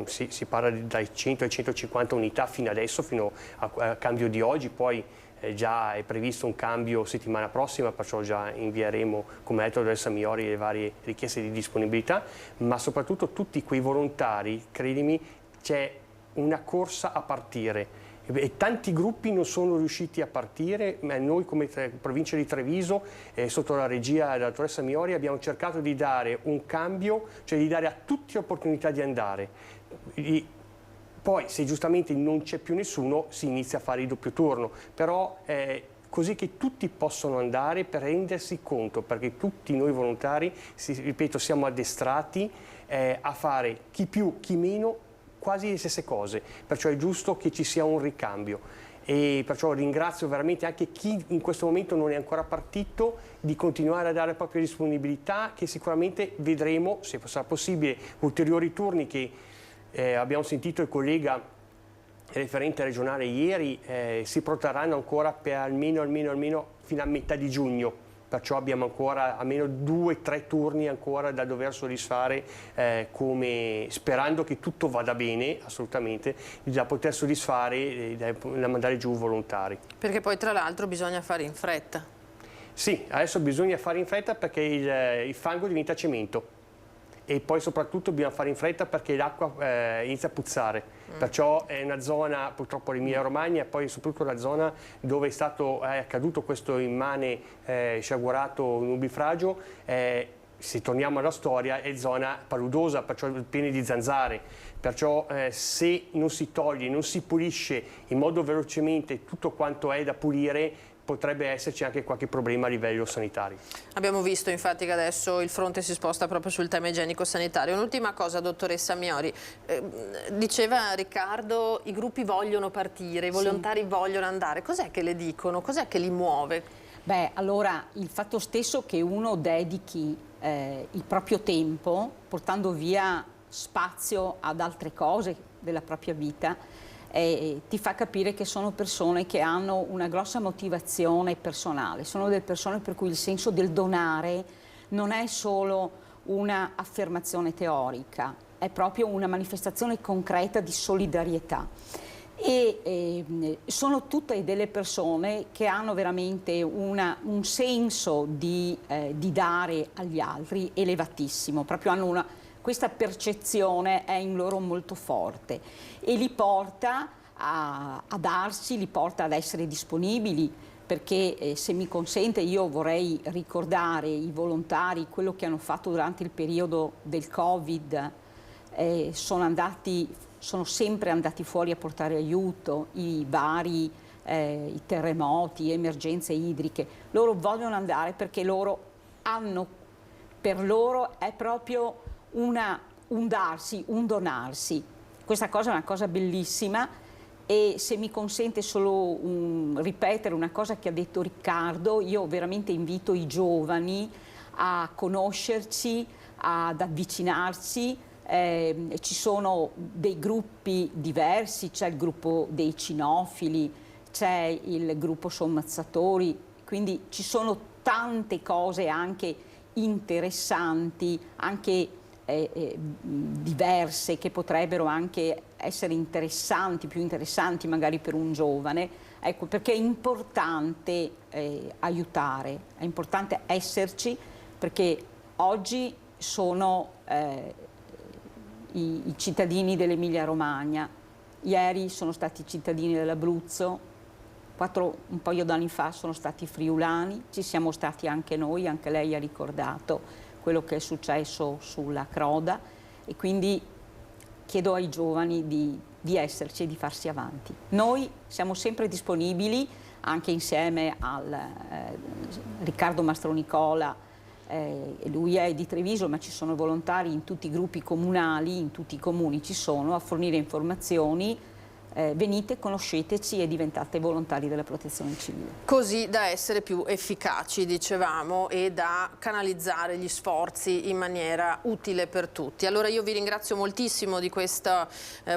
si parla dai 100 ai 150 unità fino adesso, fino al cambio di oggi, poi già è previsto un cambio settimana prossima, perciò già invieremo, come ha detto Dottoressa Miori, le varie richieste di disponibilità, ma soprattutto tutti quei volontari, credimi, c'è una corsa a partire. E tanti gruppi non sono riusciti a partire, ma noi come provincia di Treviso, sotto la regia della dottoressa Miori, abbiamo cercato di dare un cambio, cioè di dare a tutti l'opportunità di andare. Poi se giustamente non c'è più nessuno si inizia a fare il doppio turno, però così che tutti possono andare per rendersi conto, perché tutti noi volontari, ripeto, siamo addestrati a fare chi più, chi meno, quasi le stesse cose, perciò è giusto che ci sia un ricambio e perciò ringrazio veramente anche chi in questo momento non è ancora partito di continuare a dare la propria disponibilità, che sicuramente vedremo, se sarà possibile, ulteriori turni che abbiamo sentito il collega referente regionale ieri, si protrarranno ancora per almeno fino a metà di giugno. Perciò abbiamo ancora almeno 2 o 3 turni ancora da dover soddisfare, sperando che tutto vada bene, assolutamente, da poter soddisfare da mandare giù volontari. Perché poi tra l'altro bisogna fare in fretta. Sì, adesso bisogna fare in fretta perché il fango diventa cemento. E poi soprattutto bisogna fare in fretta perché l'acqua inizia a puzzare, perciò è una zona, purtroppo l'Emilia Romagna, e poi soprattutto la zona dove è accaduto questo immane sciagurato nubifragio, se torniamo alla storia, è zona paludosa, perciò piena di zanzare, perciò se non si toglie, non si pulisce in modo velocemente tutto quanto è da pulire, potrebbe esserci anche qualche problema a livello sanitario. Abbiamo visto infatti che adesso il fronte si sposta proprio sul tema igienico-sanitario. Un'ultima cosa, dottoressa Miori, diceva Riccardo, i gruppi vogliono partire, i volontari vogliono andare, cos'è che le dicono, cos'è che li muove? Beh, allora il fatto stesso che uno dedichi il proprio tempo, portando via spazio ad altre cose della propria vita, ti fa capire che sono persone che hanno una grossa motivazione personale, sono delle persone per cui il senso del donare non è solo una affermazione teorica, è proprio una manifestazione concreta di solidarietà. E sono tutte delle persone che hanno veramente un senso di dare agli altri elevatissimo, proprio hanno questa percezione è in loro molto forte e li porta a darsi, li porta ad essere disponibili, perché se mi consente io vorrei ricordare i volontari, quello che hanno fatto durante il periodo del Covid, sono sempre andati fuori a portare aiuto, i vari i terremoti, emergenze idriche. Loro vogliono andare perché per loro è proprio un darsi, un donarsi. Questa cosa è una cosa bellissima e se mi consente solo ripetere una cosa che ha detto Riccardo, io veramente invito i giovani a conoscerci, ad avvicinarsi. Ci sono dei gruppi diversi, c'è il gruppo dei cinofili, c'è il gruppo sommazzatori, quindi ci sono tante cose anche interessanti, anche diverse, che potrebbero anche essere interessanti, più interessanti magari per un giovane, ecco, perché è importante aiutare, è importante esserci, perché oggi sono i cittadini dell'Emilia Romagna, ieri sono stati cittadini dell'Abruzzo, un paio d'anni fa sono stati friulani, ci siamo stati anche noi, anche lei ha ricordato quello che è successo sulla Croda e quindi chiedo ai giovani di esserci e di farsi avanti. Noi siamo sempre disponibili, anche insieme al Riccardo Mastronicola, lui è di Treviso, ma ci sono volontari in tutti i gruppi comunali, in tutti i comuni ci sono, a fornire informazioni. Venite, conosceteci e diventate volontari della Protezione Civile. Così da essere più efficaci, dicevamo, e da canalizzare gli sforzi in maniera utile per tutti. Allora io vi ringrazio moltissimo di questa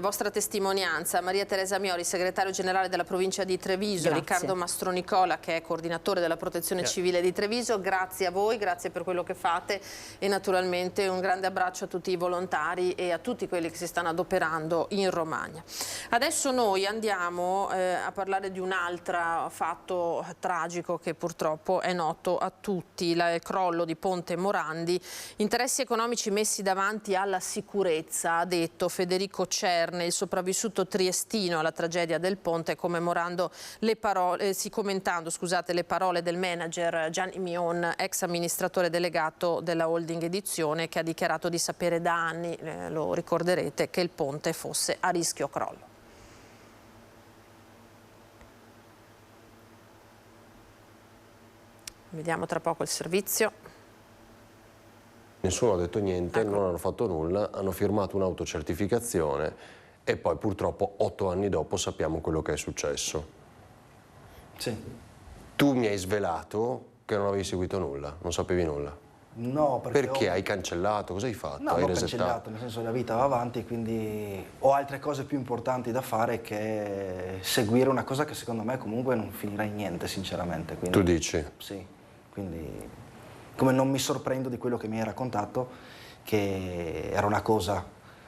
vostra testimonianza. Maria Teresa Miori, segretario generale della provincia di Treviso, Grazie. Riccardo Mastronicola, che è coordinatore della Protezione Civile di Treviso, grazie a voi, grazie per quello che fate e naturalmente un grande abbraccio a tutti i volontari e a tutti quelli che si stanno adoperando in Romagna. Adesso noi andiamo a parlare di un altro fatto tragico che purtroppo è noto a tutti, il crollo di Ponte Morandi. Interessi economici messi davanti alla sicurezza, ha detto Federico Cerne, il sopravvissuto triestino alla tragedia del ponte, commentando le parole del manager Gianni Mion, ex amministratore delegato della holding Edizione, che ha dichiarato di sapere da anni, lo ricorderete, che il ponte fosse a rischio crollo. Vediamo tra poco il servizio. Nessuno ha detto niente, non hanno fatto nulla, hanno firmato un'autocertificazione e poi purtroppo 8 anni dopo sappiamo quello che è successo. Sì. Tu mi hai svelato che non avevi seguito nulla, non sapevi nulla. No, perché hai cancellato? Cosa hai fatto? No, hai l'ho resettato? cancellato, nel senso che la vita va avanti, quindi ho altre cose più importanti da fare che seguire una cosa che secondo me comunque non finirà in niente, sinceramente. Quindi, tu dici? Sì, quindi come non mi sorprendo di quello che mi hai raccontato, che era una cosa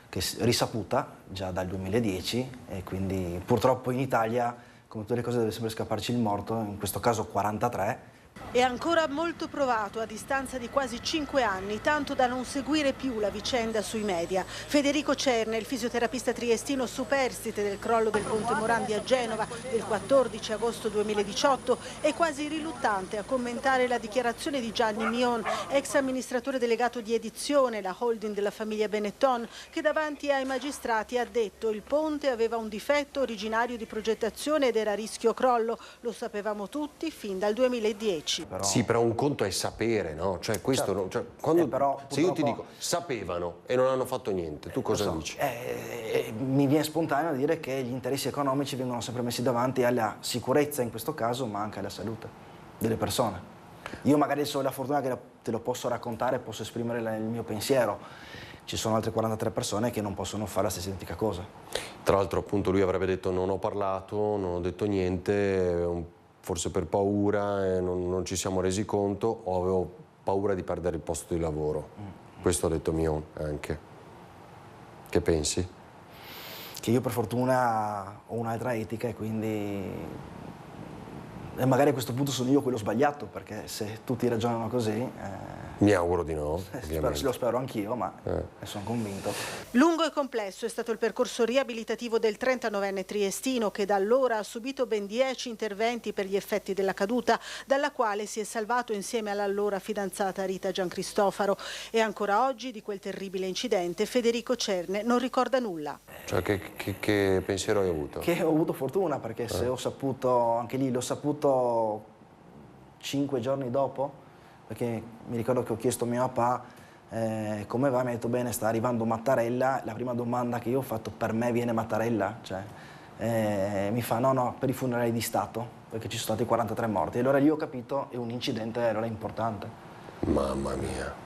che risaputa già dal 2010 e quindi purtroppo in Italia, come tutte le cose, deve sempre scapparci il morto, in questo caso 43. È ancora molto provato a distanza di quasi 5 anni, tanto da non seguire più la vicenda sui media. Federico Cerne, il fisioterapista triestino superstite del crollo del Ponte Morandi a Genova del 14 agosto 2018, è quasi riluttante a commentare la dichiarazione di Gianni Mion, ex amministratore delegato di Edizione, la holding della famiglia Benetton, che davanti ai magistrati ha detto il ponte aveva un difetto originario di progettazione ed era a rischio crollo. Lo sapevamo tutti fin dal 2010. Sì, però un conto è sapere, no? Cioè questo, Certo. no? Cioè, quando, però, se io ti purtroppo- dico sapevano e non hanno fatto niente, tu cosa dici? Mi viene spontaneo dire che gli interessi economici vengono sempre messi davanti alla sicurezza in questo caso, ma anche alla salute delle persone. Io magari ho la fortuna che te lo posso raccontare, posso esprimere il mio pensiero. Ci sono altre 43 persone che non possono fare la stessa identica cosa. Tra l'altro appunto lui avrebbe detto non ho parlato, non ho detto niente, forse per paura, non ci siamo resi conto o avevo paura di perdere il posto di lavoro. Questo ha detto Mion anche. Che pensi? Che io per fortuna ho un'altra etica e quindi magari a questo punto sono io quello sbagliato, perché se tutti ragionano così... Mi auguro di no, ovviamente. Lo spero anch'io, ma ne sono convinto. Lungo e complesso è stato il percorso riabilitativo del 39enne triestino, che da allora ha subito ben 10 interventi per gli effetti della caduta, dalla quale si è salvato insieme all'allora fidanzata Rita Giancristofaro. E ancora oggi di quel terribile incidente Federico Cerne non ricorda nulla. Cioè che pensiero hai avuto? Che ho avuto fortuna, perché se ho saputo, anche lì l'ho saputo 5 giorni dopo, perché mi ricordo che ho chiesto a mio papà come va, mi ha detto bene, sta arrivando Mattarella. La prima domanda che io ho fatto: per me viene Mattarella? Cioè, mi fa no, per i funerali di Stato, perché ci sono stati 43 morti. E allora lì ho capito, è un incidente allora importante. Mamma mia.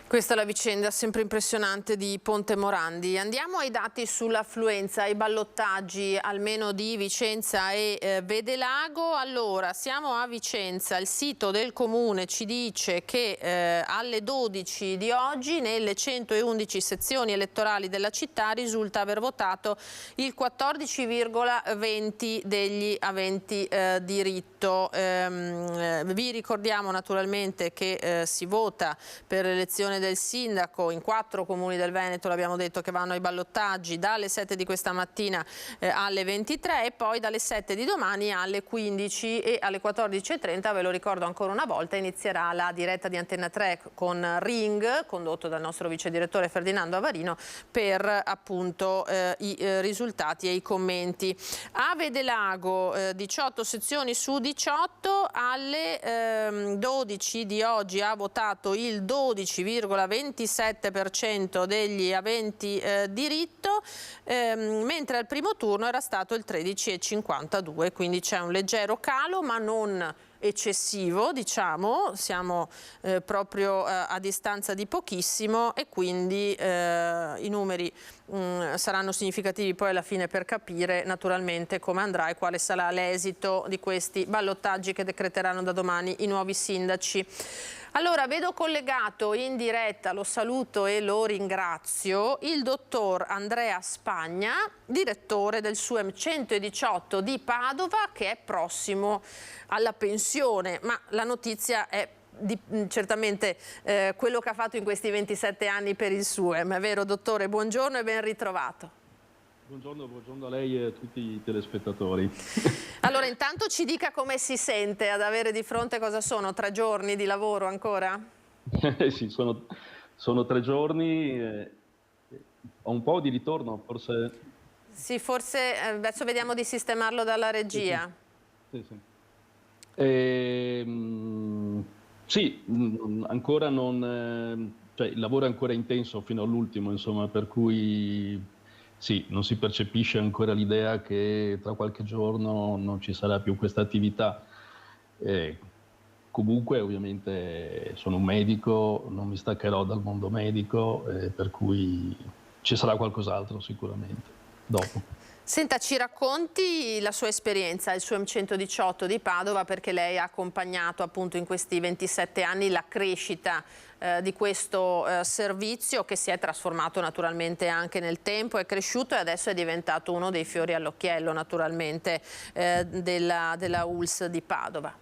Questa è la vicenda sempre impressionante di Ponte Morandi. Andiamo ai dati sull'affluenza, ai ballottaggi almeno di Vicenza e Vedelago. Allora, siamo a Vicenza, il sito del comune ci dice che alle 12 di oggi nelle 111 sezioni elettorali della città risulta aver votato il 14,20 degli aventi diritto. Vi ricordiamo naturalmente che si vota per l'elezione del sindaco in 4 comuni del Veneto, l'abbiamo detto, che vanno ai ballottaggi dalle 7 di questa mattina alle 23 e poi dalle 7 di domani alle 15 e alle 14:30, ve lo ricordo ancora una volta, inizierà la diretta di Antenna 3 con Ring, condotto dal nostro vice direttore Ferdinando Avarino, per appunto i risultati e i commenti. Ave del Lago, 18 sezioni su 18, alle 12 di oggi ha votato il 12,27% degli aventi diritto, mentre al primo turno era stato il 13,52%, quindi c'è un leggero calo ma non eccessivo, diciamo, siamo proprio a distanza di pochissimo e quindi i numeri saranno significativi poi alla fine per capire naturalmente come andrà e quale sarà l'esito di questi ballottaggi che decreteranno da domani i nuovi sindaci. Allora, vedo collegato in diretta, lo saluto e lo ringrazio, il dottor Andrea Spagna, direttore del SUEM 118 di Padova, che è prossimo alla pensione, ma la notizia è certamente quello che ha fatto in questi 27 anni per il SUEM. È vero, dottore? Buongiorno e ben ritrovato. Buongiorno a lei e a tutti i telespettatori. Allora, intanto ci dica come si sente ad avere di fronte, cosa sono, 3 giorni di lavoro ancora? Sì, sono 3 giorni, ho un po' di ritorno, forse... Sì, forse adesso vediamo di sistemarlo dalla regia. Sì. Sì, ancora non... cioè il lavoro è ancora intenso fino all'ultimo, insomma, per cui... Sì, non si percepisce ancora l'idea che tra qualche giorno non ci sarà più questa attività. Comunque, ovviamente, sono un medico, non mi staccherò dal mondo medico, per cui ci sarà qualcos'altro sicuramente dopo. Senta, ci racconti la sua esperienza, il SUEM 118 di Padova, perché lei ha accompagnato appunto in questi 27 anni la crescita di questo servizio, che si è trasformato naturalmente anche nel tempo, è cresciuto e adesso è diventato uno dei fiori all'occhiello naturalmente della ULSS di Padova.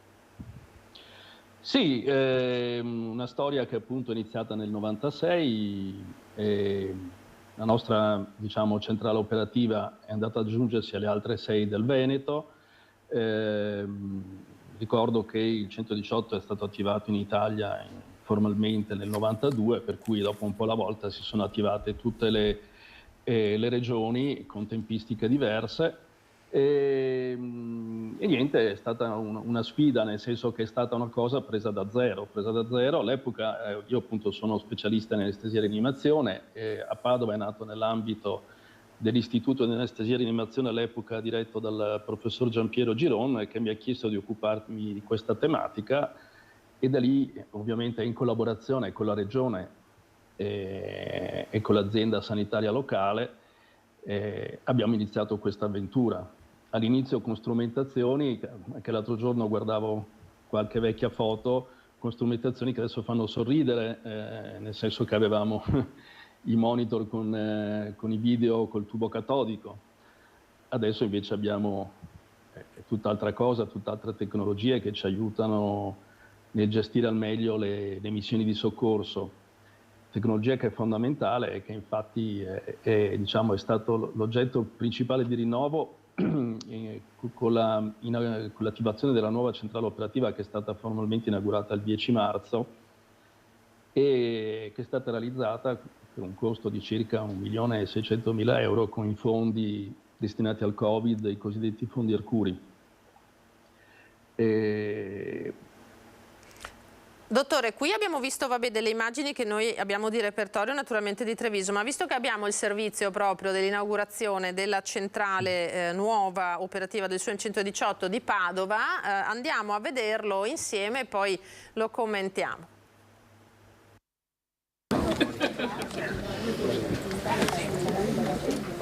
Sì, una storia che appunto è iniziata nel 96, la nostra, diciamo, centrale operativa è andata ad aggiungersi alle altre 6 del Veneto. Ricordo che il 118 è stato attivato in Italia formalmente nel 92, per cui dopo un po' alla volta si sono attivate tutte le regioni con tempistiche diverse. E niente, è stata una sfida, nel senso che è stata una cosa presa da zero. All'epoca io appunto sono specialista in anestesia e rianimazione, a Padova è nato nell'ambito dell'Istituto di Anestesia e Rianimazione, all'epoca diretto dal professor Giampiero Giron, che mi ha chiesto di occuparmi di questa tematica, e da lì ovviamente in collaborazione con la regione e con l'azienda sanitaria locale abbiamo iniziato questa avventura. All'inizio con strumentazioni, anche l'altro giorno guardavo qualche vecchia foto, con strumentazioni che adesso fanno sorridere, nel senso che avevamo i monitor con i video col tubo catodico. Adesso invece abbiamo tutt'altra cosa, tutt'altre tecnologie che ci aiutano nel gestire al meglio le missioni di soccorso. Tecnologia che è fondamentale e che infatti è stato l'oggetto principale di rinnovo con l'attivazione della nuova centrale operativa, che è stata formalmente inaugurata il 10 marzo e che è stata realizzata per un costo di circa 1.600.000 euro con i fondi destinati al Covid, i cosiddetti fondi Arcuri. Dottore, qui abbiamo visto delle immagini che noi abbiamo di repertorio naturalmente di Treviso, ma visto che abbiamo il servizio proprio dell'inaugurazione della centrale nuova operativa del SUEM 118 di Padova, andiamo a vederlo insieme e poi lo commentiamo.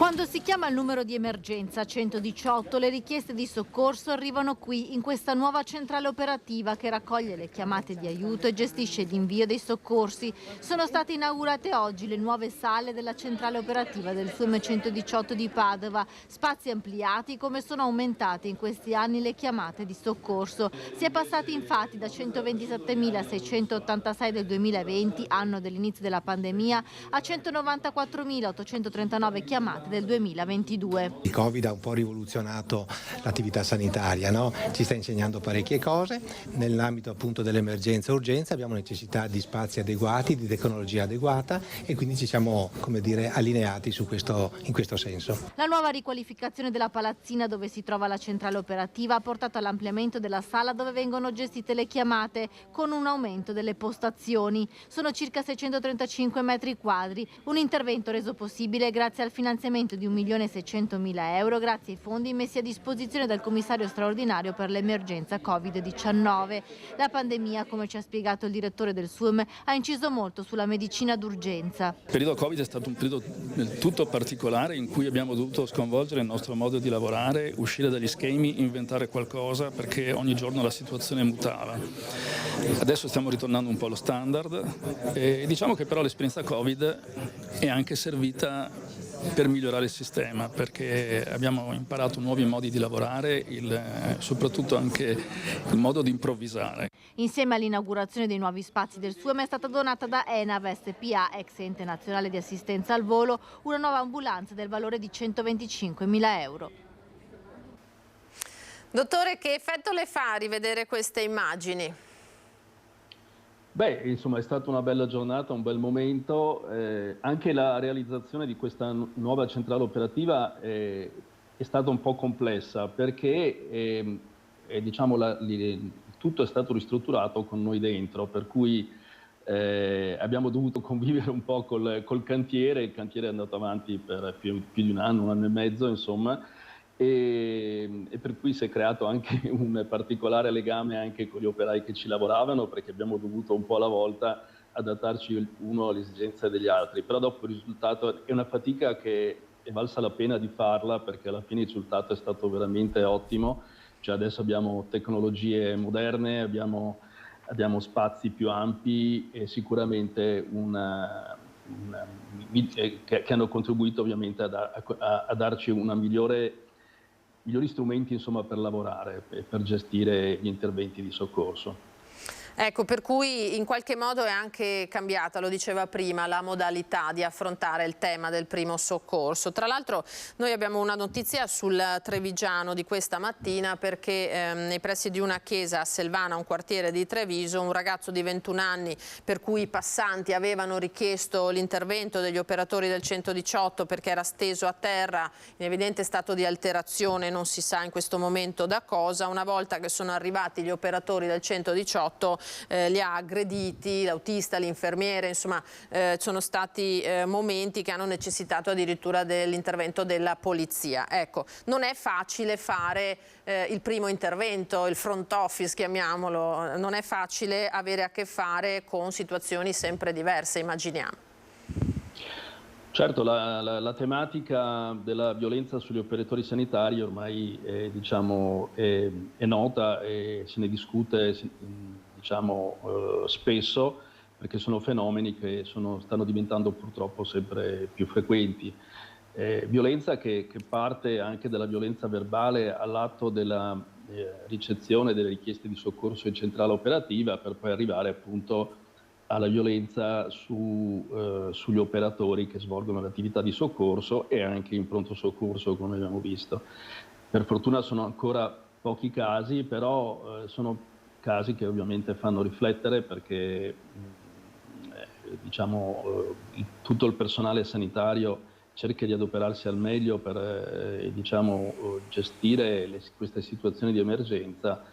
Quando si chiama il numero di emergenza 118, le richieste di soccorso arrivano qui, in questa nuova centrale operativa che raccoglie le chiamate di aiuto e gestisce l'invio dei soccorsi. Sono state inaugurate oggi le nuove sale della centrale operativa del SUEM 118 di Padova, spazi ampliati come sono aumentate in questi anni le chiamate di soccorso. Si è passati infatti da 127.686 del 2020, anno dell'inizio della pandemia, a 194.839 chiamate del 2022. Il Covid ha un po' rivoluzionato l'attività sanitaria, no? Ci sta insegnando parecchie cose. Nell'ambito appunto dell'emergenza e urgenza abbiamo necessità di spazi adeguati, di tecnologia adeguata e quindi ci siamo, come dire, allineati in questo senso. La nuova riqualificazione della palazzina dove si trova la centrale operativa ha portato all'ampliamento della sala dove vengono gestite le chiamate, con un aumento delle postazioni. Sono circa 635 metri quadri, un intervento reso possibile grazie al finanziamento di 1.600.000 euro grazie ai fondi messi a disposizione dal commissario straordinario per l'emergenza Covid-19. La pandemia, come ci ha spiegato il direttore del SUEM, ha inciso molto sulla medicina d'urgenza. Il periodo Covid è stato un periodo del tutto particolare in cui abbiamo dovuto sconvolgere il nostro modo di lavorare, uscire dagli schemi, inventare qualcosa perché ogni giorno la situazione mutava. Adesso stiamo ritornando un po' allo standard e diciamo che però l'esperienza Covid è anche servita per migliorare il sistema, perché abbiamo imparato nuovi modi di lavorare, soprattutto anche il modo di improvvisare. Insieme all'inaugurazione dei nuovi spazi del SUEM è stata donata da ENAV SPA, ex ente nazionale di assistenza al volo, una nuova ambulanza del valore di 125.000 euro. Dottore, che effetto le fa rivedere queste immagini? Beh, insomma è stata una bella giornata, un bel momento, anche la realizzazione di questa nuova centrale operativa è stata un po' complessa perché diciamo, tutto è stato ristrutturato con noi dentro, per cui abbiamo dovuto convivere un po' col cantiere, il cantiere è andato avanti per più di un anno e mezzo insomma, e per cui si è creato anche un particolare legame anche con gli operai che ci lavoravano, perché abbiamo dovuto un po' alla volta adattarci uno alle esigenze degli altri, però dopo il risultato è una fatica che è valsa la pena di farla, perché alla fine il risultato è stato veramente ottimo, cioè adesso abbiamo tecnologie moderne, abbiamo spazi più ampi e sicuramente che hanno contribuito ovviamente a darci una migliori strumenti insomma, per lavorare e per gestire gli interventi di soccorso. Ecco, per cui in qualche modo è anche cambiata, lo diceva prima, la modalità di affrontare il tema del primo soccorso. Tra l'altro noi abbiamo una notizia sul Trevigiano di questa mattina, perché nei pressi di una chiesa a Selvana, un quartiere di Treviso, un ragazzo di 21 anni per cui i passanti avevano richiesto l'intervento degli operatori del 118 perché era steso a terra in evidente stato di alterazione, non si sa in questo momento da cosa. Una volta che sono arrivati gli operatori del 118 li ha aggrediti, l'autista, l'infermiere, insomma sono stati momenti che hanno necessitato addirittura dell'intervento della polizia. Ecco, non è facile fare il primo intervento, il front office chiamiamolo, non è facile avere a che fare con situazioni sempre diverse, immaginiamo. Certo, la tematica della violenza sugli operatori sanitari ormai diciamo, è nota e se ne discute diciamo, spesso, perché sono fenomeni che stanno diventando purtroppo sempre più frequenti. Violenza che parte anche dalla violenza verbale all'atto della ricezione delle richieste di soccorso in centrale operativa, per poi arrivare appunto alla violenza sugli operatori che svolgono l'attività di soccorso e anche in pronto soccorso, come abbiamo visto. Per fortuna sono ancora pochi casi, però sono casi che ovviamente fanno riflettere, perché diciamo, tutto il personale sanitario cerca di adoperarsi al meglio per diciamo, gestire queste situazioni di emergenza,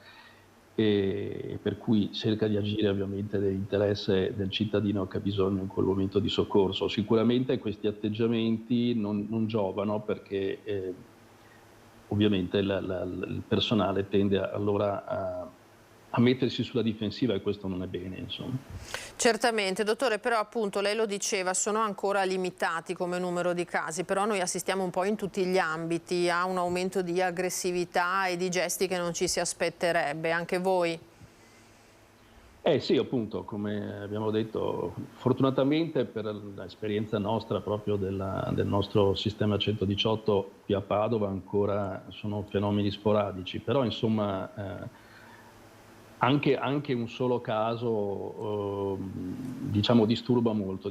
e per cui cerca di agire ovviamente nell'interesse del cittadino che ha bisogno in quel momento di soccorso. Sicuramente questi atteggiamenti non giovano, perché ovviamente il personale tende allora a mettersi sulla difensiva, e questo non è bene, insomma. Certamente, dottore, però appunto lei lo diceva, sono ancora limitati come numero di casi, però noi assistiamo un po' in tutti gli ambiti a un aumento di aggressività e di gesti che non ci si aspetterebbe, anche voi? Sì, appunto, come abbiamo detto, fortunatamente per l'esperienza nostra proprio del nostro sistema 118 qui a Padova ancora sono fenomeni sporadici, però insomma anche un solo caso diciamo disturba molto,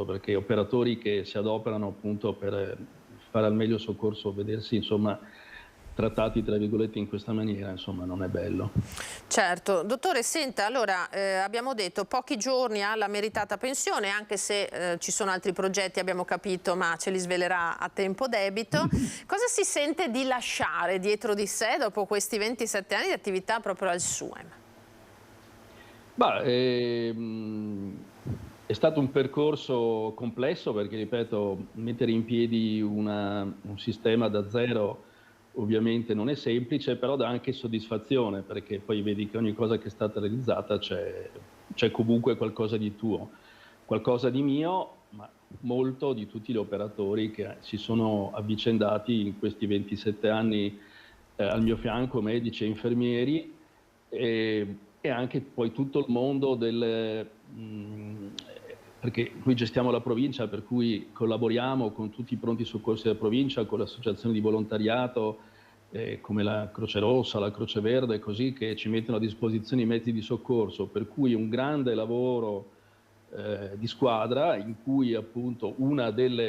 perché operatori che si adoperano appunto per fare al meglio soccorso, vedersi insomma trattati tra virgolette in questa maniera, insomma non è bello. Certo. Dottore, senta, allora abbiamo detto pochi giorni alla meritata pensione, anche se ci sono altri progetti, abbiamo capito, ma ce li svelerà a tempo debito. Cosa si sente di lasciare dietro di sé dopo questi 27 anni di attività proprio al SUEM? È stato un percorso complesso perché, ripeto, mettere in piedi un sistema da zero ovviamente non è semplice, però dà anche soddisfazione, perché poi vedi che ogni cosa che è stata realizzata c'è comunque qualcosa di tuo, qualcosa di mio, ma molto di tutti gli operatori che si sono avvicendati in questi 27 anni al mio fianco, medici e infermieri, e anche poi tutto il mondo perché noi gestiamo la provincia, per cui collaboriamo con tutti i pronti soccorsi della provincia, con le associazioni di volontariato come la Croce Rossa, la Croce Verde, così, che ci mettono a disposizione i mezzi di soccorso, per cui un grande lavoro di squadra in cui appunto una dei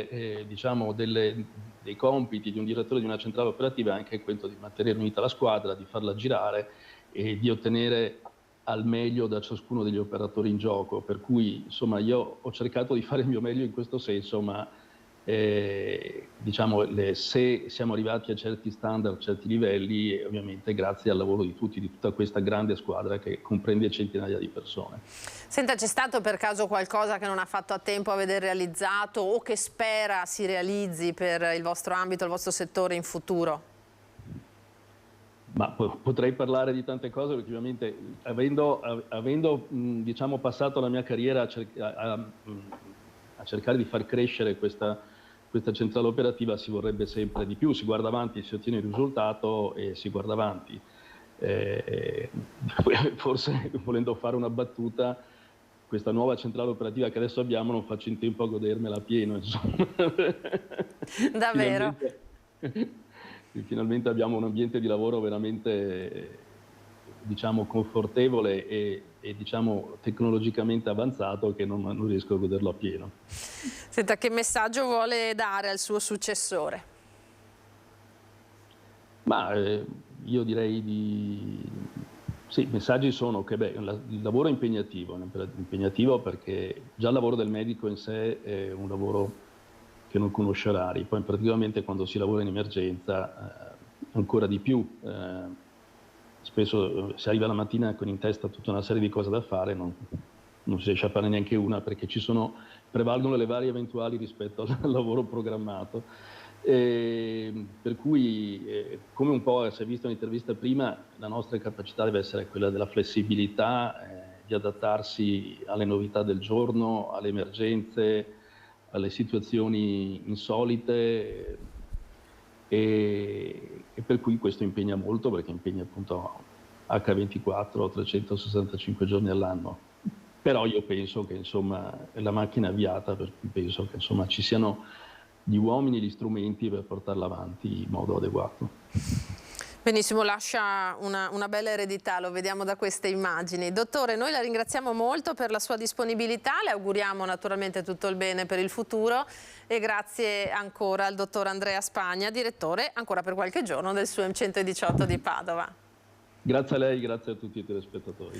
compiti di un direttore di una centrale operativa è anche quello di mantenere unita la squadra, di farla girare e di ottenere al meglio da ciascuno degli operatori in gioco, per cui insomma io ho cercato di fare il mio meglio in questo senso, ma diciamo se siamo arrivati a certi standard, a certi livelli, ovviamente grazie al lavoro di tutti, di tutta questa grande squadra che comprende centinaia di persone. Senta, c'è stato per caso qualcosa che non ha fatto a tempo a vedere realizzato o che spera si realizzi per il vostro ambito, il vostro settore in futuro? Ma potrei parlare di tante cose, perché ovviamente avendo diciamo, passato la mia carriera a cercare di far crescere questa centrale operativa, si vorrebbe sempre di più, si guarda avanti, si ottiene il risultato e si guarda avanti. Forse volendo fare una battuta, questa nuova centrale operativa che adesso abbiamo non faccio in tempo a godermela pieno, insomma. Davvero? Finalmente abbiamo un ambiente di lavoro veramente diciamo confortevole e diciamo tecnologicamente avanzato, che non riesco a goderlo a pieno. Senta, che messaggio vuole dare al suo successore? Ma io direi sì, i messaggi sono che il lavoro è impegnativo perché già il lavoro del medico in sé è un lavoro che non conosce orari, poi praticamente quando si lavora in emergenza ancora di più. Spesso si arriva la mattina con in testa tutta una serie di cose da fare, non si riesce a fare neanche una perché prevalgono le varie eventuali rispetto al lavoro programmato. Per cui, come un po' si è visto in intervista prima, la nostra capacità deve essere quella della flessibilità, di adattarsi alle novità del giorno, alle emergenze, alle situazioni insolite, e per cui questo impegna molto, perché impegna appunto H24 365 giorni all'anno. Però io penso che insomma la macchina è avviata, per cui penso che insomma ci siano gli uomini e gli strumenti per portarla avanti in modo adeguato. Benissimo, lascia una bella eredità, lo vediamo da queste immagini. Dottore, noi la ringraziamo molto per la sua disponibilità, le auguriamo naturalmente tutto il bene per il futuro e grazie ancora al dottor Andrea Spagna, direttore ancora per qualche giorno del SUEM 118 di Padova. Grazie a lei, grazie a tutti i telespettatori.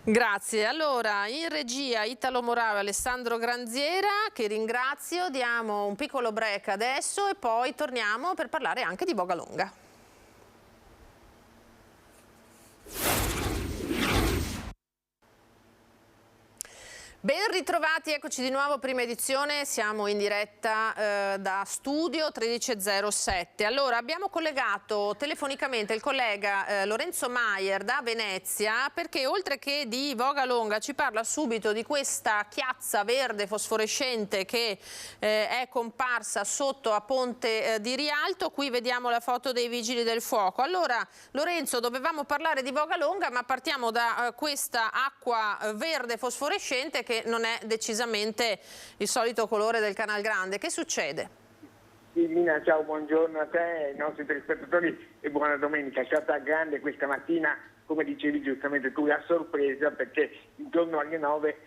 Grazie. Allora, in regia Italo Morao e Alessandro Granziera, che ringrazio, diamo un piccolo break adesso e poi torniamo per parlare anche di Bogalonga. Ben ritrovati, eccoci di nuovo, prima edizione, siamo in diretta da studio 13.07. Allora, abbiamo collegato telefonicamente il collega Lorenzo Maier da Venezia, perché oltre che di Vogalonga ci parla subito di questa chiazza verde fosforescente che è comparsa sotto a Ponte di Rialto. Qui vediamo la foto dei Vigili del Fuoco. Allora, Lorenzo, dovevamo parlare di Vogalonga, ma partiamo da questa acqua verde fosforescente che non è decisamente il solito colore del Canal Grande. Che succede? Sì, Mina, ciao, buongiorno a te, ai nostri telespettatori e buona domenica. Canal Grande questa mattina, come dicevi giustamente tu, la sorpresa perché intorno alle 9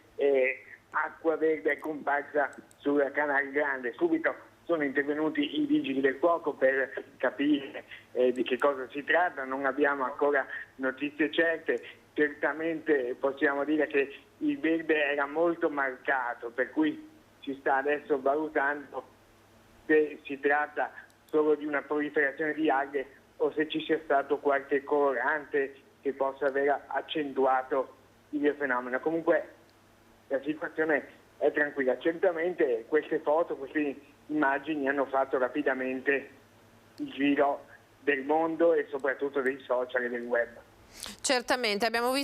acqua verde è comparsa sul Canal Grande. Subito sono intervenuti i Vigili del Fuoco per capire di che cosa si tratta, non abbiamo ancora notizie certe. Certamente possiamo dire che il verde era molto marcato, per cui si sta adesso valutando se si tratta solo di una proliferazione di alghe o se ci sia stato qualche colorante che possa aver accentuato il fenomeno. Comunque la situazione è tranquilla. Certamente queste foto, queste immagini hanno fatto rapidamente il giro del mondo e soprattutto dei social e del web. Certamente, abbiamo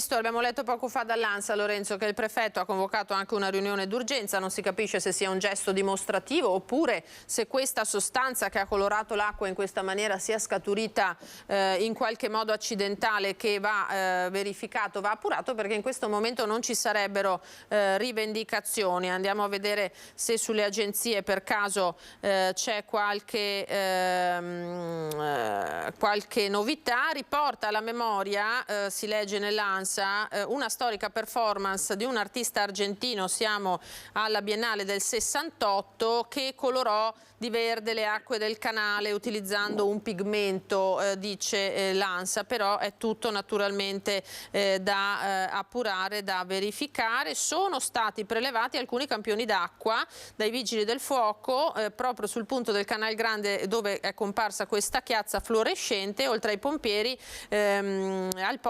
letto poco fa dall'ANSA, Lorenzo, che il prefetto ha convocato anche una riunione d'urgenza. Non si capisce se sia un gesto dimostrativo oppure se questa sostanza che ha colorato l'acqua in questa maniera sia scaturita in qualche modo accidentale, che va verificato, va appurato, perché in questo momento non ci sarebbero rivendicazioni. Andiamo a vedere se sulle agenzie per caso c'è qualche novità. Riporta alla memoria, si legge nell'ANSA, una storica performance di un artista argentino, siamo alla Biennale del 68, che colorò di verde le acque del canale utilizzando un pigmento, dice l'ANSA, però è tutto naturalmente da appurare, da verificare. Sono stati prelevati alcuni campioni d'acqua dai Vigili del Fuoco proprio sul punto del Canal Grande dove è comparsa questa chiazza fluorescente. Oltre ai pompieri,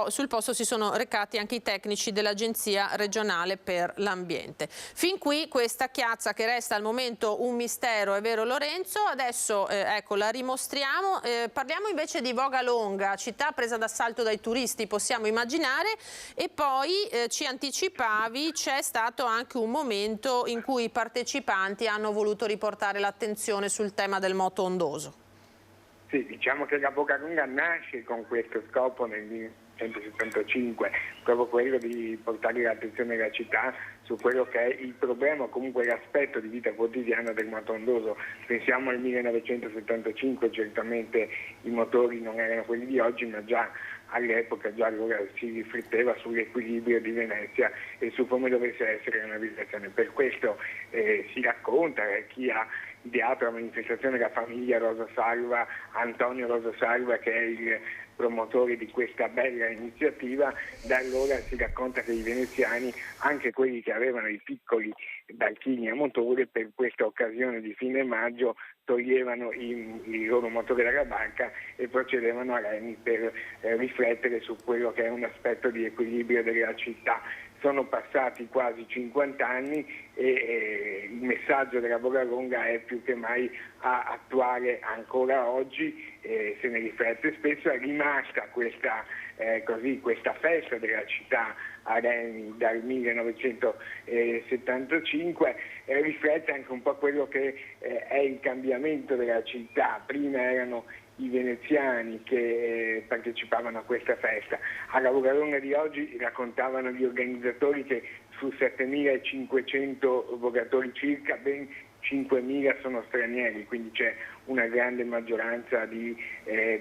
sul posto si sono recati anche i tecnici dell'Agenzia regionale per l'ambiente. Fin qui questa chiazza che resta al momento un mistero, è vero Lorenzo? Adesso ecco, la rimostriamo. Parliamo invece di Vogalonga, città presa d'assalto dai turisti, possiamo immaginare, e poi ci anticipavi, c'è stato anche un momento in cui i partecipanti hanno voluto riportare l'attenzione sul tema del moto ondoso. Sì, diciamo che la Vogalonga nasce con questo scopo nel 1975, proprio quello di portare l'attenzione della città su quello che è il problema, comunque l'aspetto di vita quotidiana del moto ondoso. Pensiamo al 1975, certamente i motori non erano quelli di oggi, ma già all'epoca, già allora si rifletteva sull'equilibrio di Venezia e su come dovesse essere la navigazione. Per questo si racconta, chi ha ideato la manifestazione, la famiglia Rosa Salva, Antonio Rosa Salva, che è il promotore di questa bella iniziativa. Da allora si racconta che i veneziani, anche quelli che avevano i piccoli barchini a motore, per questa occasione di fine maggio toglievano il loro motore dalla barca e procedevano a remi per riflettere su quello che è un aspetto di equilibrio della città. Sono passati quasi 50 anni e il messaggio della Vogalonga è più che mai attuale ancora oggi, se ne riflette spesso. È rimasta questa festa della città a Remi dal 1975, riflette anche un po' quello che è il cambiamento della città. Prima erano i veneziani che partecipavano a questa festa. Alla Vogalonga di oggi raccontavano gli organizzatori che su 7.500 vogatori circa, ben 5.000 sono stranieri, quindi c'è una grande maggioranza di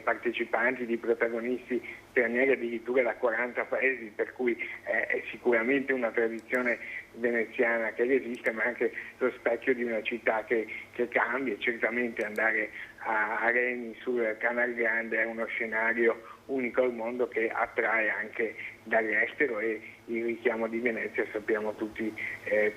partecipanti, di protagonisti stranieri, addirittura da 40 paesi, per cui è sicuramente una tradizione veneziana che resiste, ma anche lo specchio di una città che cambia. Certamente andare a Reni sul Canal Grande è uno scenario unico al mondo che attrae anche dall'estero, e il richiamo di Venezia sappiamo tutti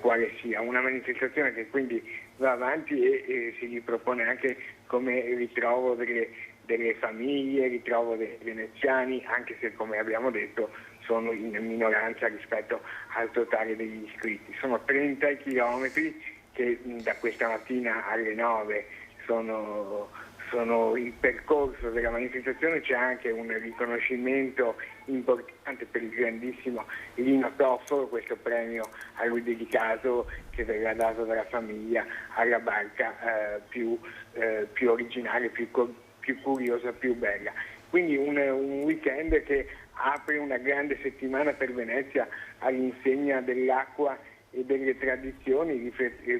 quale sia. Una manifestazione che quindi va avanti e si ripropone anche come ritrovo delle famiglie, ritrovo dei veneziani, anche se, come abbiamo detto, sono in minoranza rispetto al totale degli iscritti. Sono 30 chilometri che da questa mattina alle 9 sono in percorso della manifestazione. C'è anche un riconoscimento importante per il grandissimo Lino Toffolo, questo premio a lui dedicato che verrà dato dalla famiglia alla barca più originale, più curiosa, più bella. Quindi un weekend che apre una grande settimana per Venezia all'insegna dell'acqua e delle tradizioni.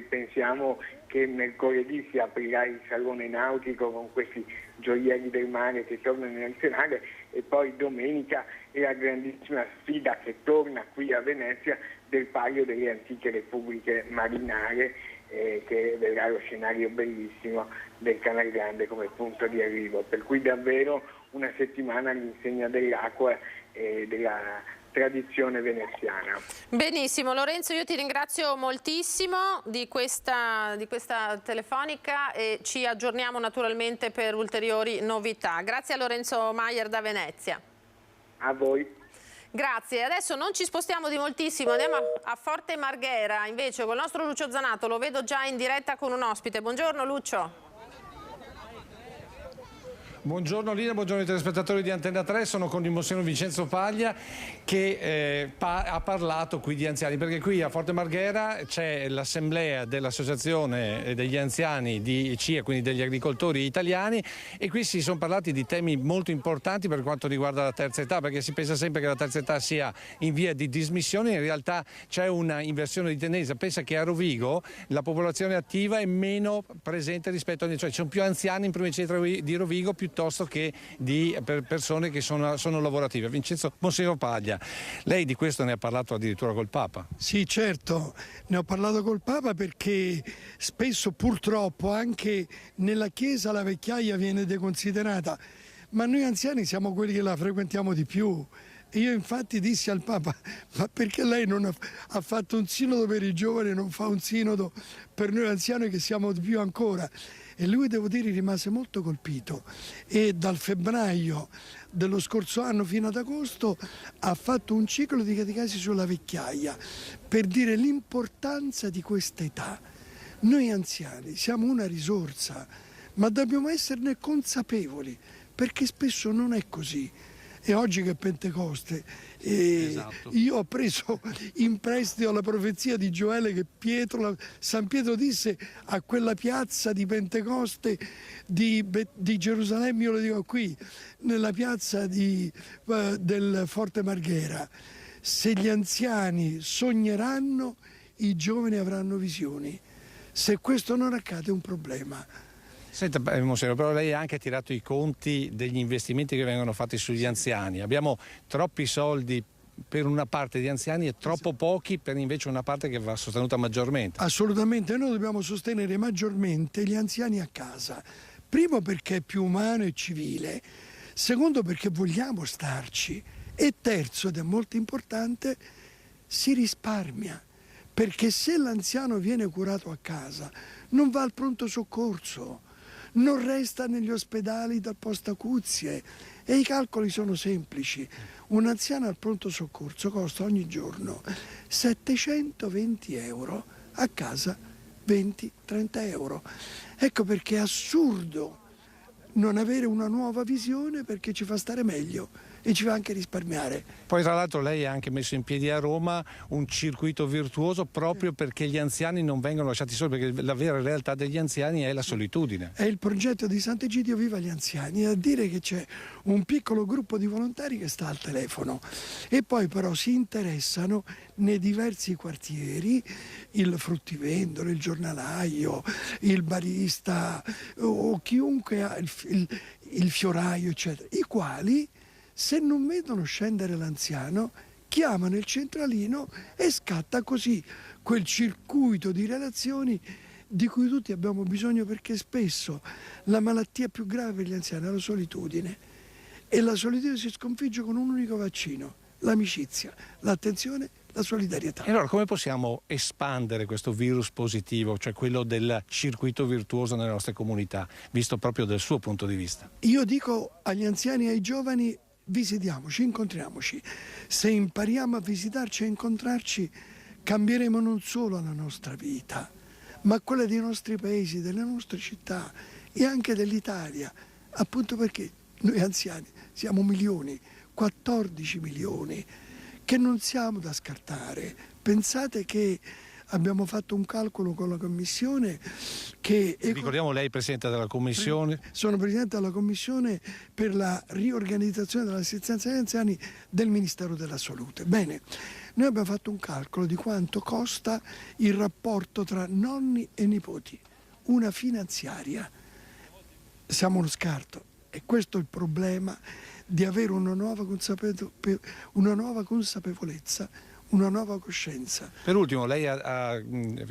Pensiamo che mercoledì si aprirà il Salone Nautico con questi gioielli del mare che tornano in nazionale, e poi domenica è la grandissima sfida che torna qui a Venezia del Palio delle Antiche Repubbliche Marinare, che verrà lo scenario bellissimo del Canal Grande come punto di arrivo. Per cui davvero una settimana all'insegna dell'acqua e della tradizione veneziana. Benissimo, Lorenzo, io ti ringrazio moltissimo di questa telefonica e ci aggiorniamo naturalmente per ulteriori novità. Grazie a Lorenzo Maier da Venezia. A voi. Grazie, adesso non ci spostiamo di moltissimo, andiamo a Forte Marghera invece con il nostro Lucio Zanato, lo vedo già in diretta con un ospite. Buongiorno Lucio. Buongiorno Lina, buongiorno ai telespettatori di Antenna 3, sono con il Monsignor Vincenzo Paglia che ha parlato qui di anziani, perché qui a Forte Marghera c'è l'assemblea dell'associazione degli anziani di CIA, quindi degli agricoltori italiani, e qui si sono parlati di temi molto importanti per quanto riguarda la terza età, perché si pensa sempre che la terza età sia in via di dismissione, in realtà c'è una inversione di tendenza. Pensa che a Rovigo la popolazione attiva è meno presente rispetto a, cioè ci sono più anziani in provincia di Rovigo piuttosto che di persone che sono lavorative. Vincenzo Monsignor Paglia, lei di questo ne ha parlato addirittura col Papa? Sì, certo, ne ho parlato col Papa perché spesso purtroppo anche nella Chiesa la vecchiaia viene deconsiderata, ma noi anziani siamo quelli che la frequentiamo di più. E io infatti dissi al Papa, ma perché lei non ha fatto un sinodo per i giovani e non fa un sinodo per noi anziani che siamo di più ancora? E lui, devo dire, rimase molto colpito e dal febbraio dello scorso anno fino ad agosto ha fatto un ciclo di catechesi sulla vecchiaia per dire l'importanza di questa età. Noi anziani siamo una risorsa, ma dobbiamo esserne consapevoli, perché spesso non è così. E oggi che è Pentecoste, esatto. Io ho preso in prestito la profezia di Gioele che San Pietro disse a quella piazza di Pentecoste di Gerusalemme, io lo dico qui, nella piazza del Forte Marghera: se gli anziani sogneranno, i giovani avranno visioni. Se questo non accade è un problema. Senta, Monsignor, però lei ha anche tirato i conti degli investimenti che vengono fatti sugli anziani. Abbiamo troppi soldi per una parte di anziani e troppo pochi per invece una parte che va sostenuta maggiormente. Assolutamente, noi dobbiamo sostenere maggiormente gli anziani a casa. Primo perché è più umano e civile, secondo perché vogliamo starci, e terzo, ed è molto importante, si risparmia. Perché se l'anziano viene curato a casa, non va al pronto soccorso, non resta negli ospedali dal post acuzie, e i calcoli sono semplici. Un anziano al pronto soccorso costa ogni giorno 720 euro, a casa 20-30 euro. Ecco perché è assurdo non avere una nuova visione, perché ci fa stare meglio e ci fa anche risparmiare. Poi tra l'altro lei ha anche messo in piedi a Roma un circuito virtuoso proprio perché gli anziani non vengono lasciati soli, perché la vera realtà degli anziani è la solitudine. È il progetto di Sant'Egidio Viva gli Anziani, a dire che c'è un piccolo gruppo di volontari che sta al telefono e poi però si interessano nei diversi quartieri, il fruttivendolo, il giornalaio, il barista o chiunque ha il fioraio, eccetera, i quali, se non vedono scendere l'anziano, chiamano il centralino e scatta così quel circuito di relazioni di cui tutti abbiamo bisogno, perché spesso la malattia più grave per gli anziani è la solitudine, e la solitudine si sconfigge con un unico vaccino: l'amicizia, l'attenzione, la solidarietà. E allora come possiamo espandere questo virus positivo, cioè quello del circuito virtuoso nelle nostre comunità, visto proprio dal suo punto di vista? Io dico agli anziani e ai giovani: visitiamoci, incontriamoci. Se impariamo a visitarci e incontrarci, cambieremo non solo la nostra vita, ma quella dei nostri paesi, delle nostre città e anche dell'Italia, appunto perché noi anziani siamo milioni, 14 milioni, che non siamo da scartare. Pensate che abbiamo fatto un calcolo con la Commissione che... Ricordiamo lei Presidente della Commissione. Sono Presidente della Commissione per la riorganizzazione dell'assistenza agli anziani del Ministero della Salute. Bene, noi abbiamo fatto un calcolo di quanto costa il rapporto tra nonni e nipoti, una finanziaria. Siamo uno scarto e questo è il problema di avere una nuova consapevolezza, una nuova coscienza. Per ultimo, lei ha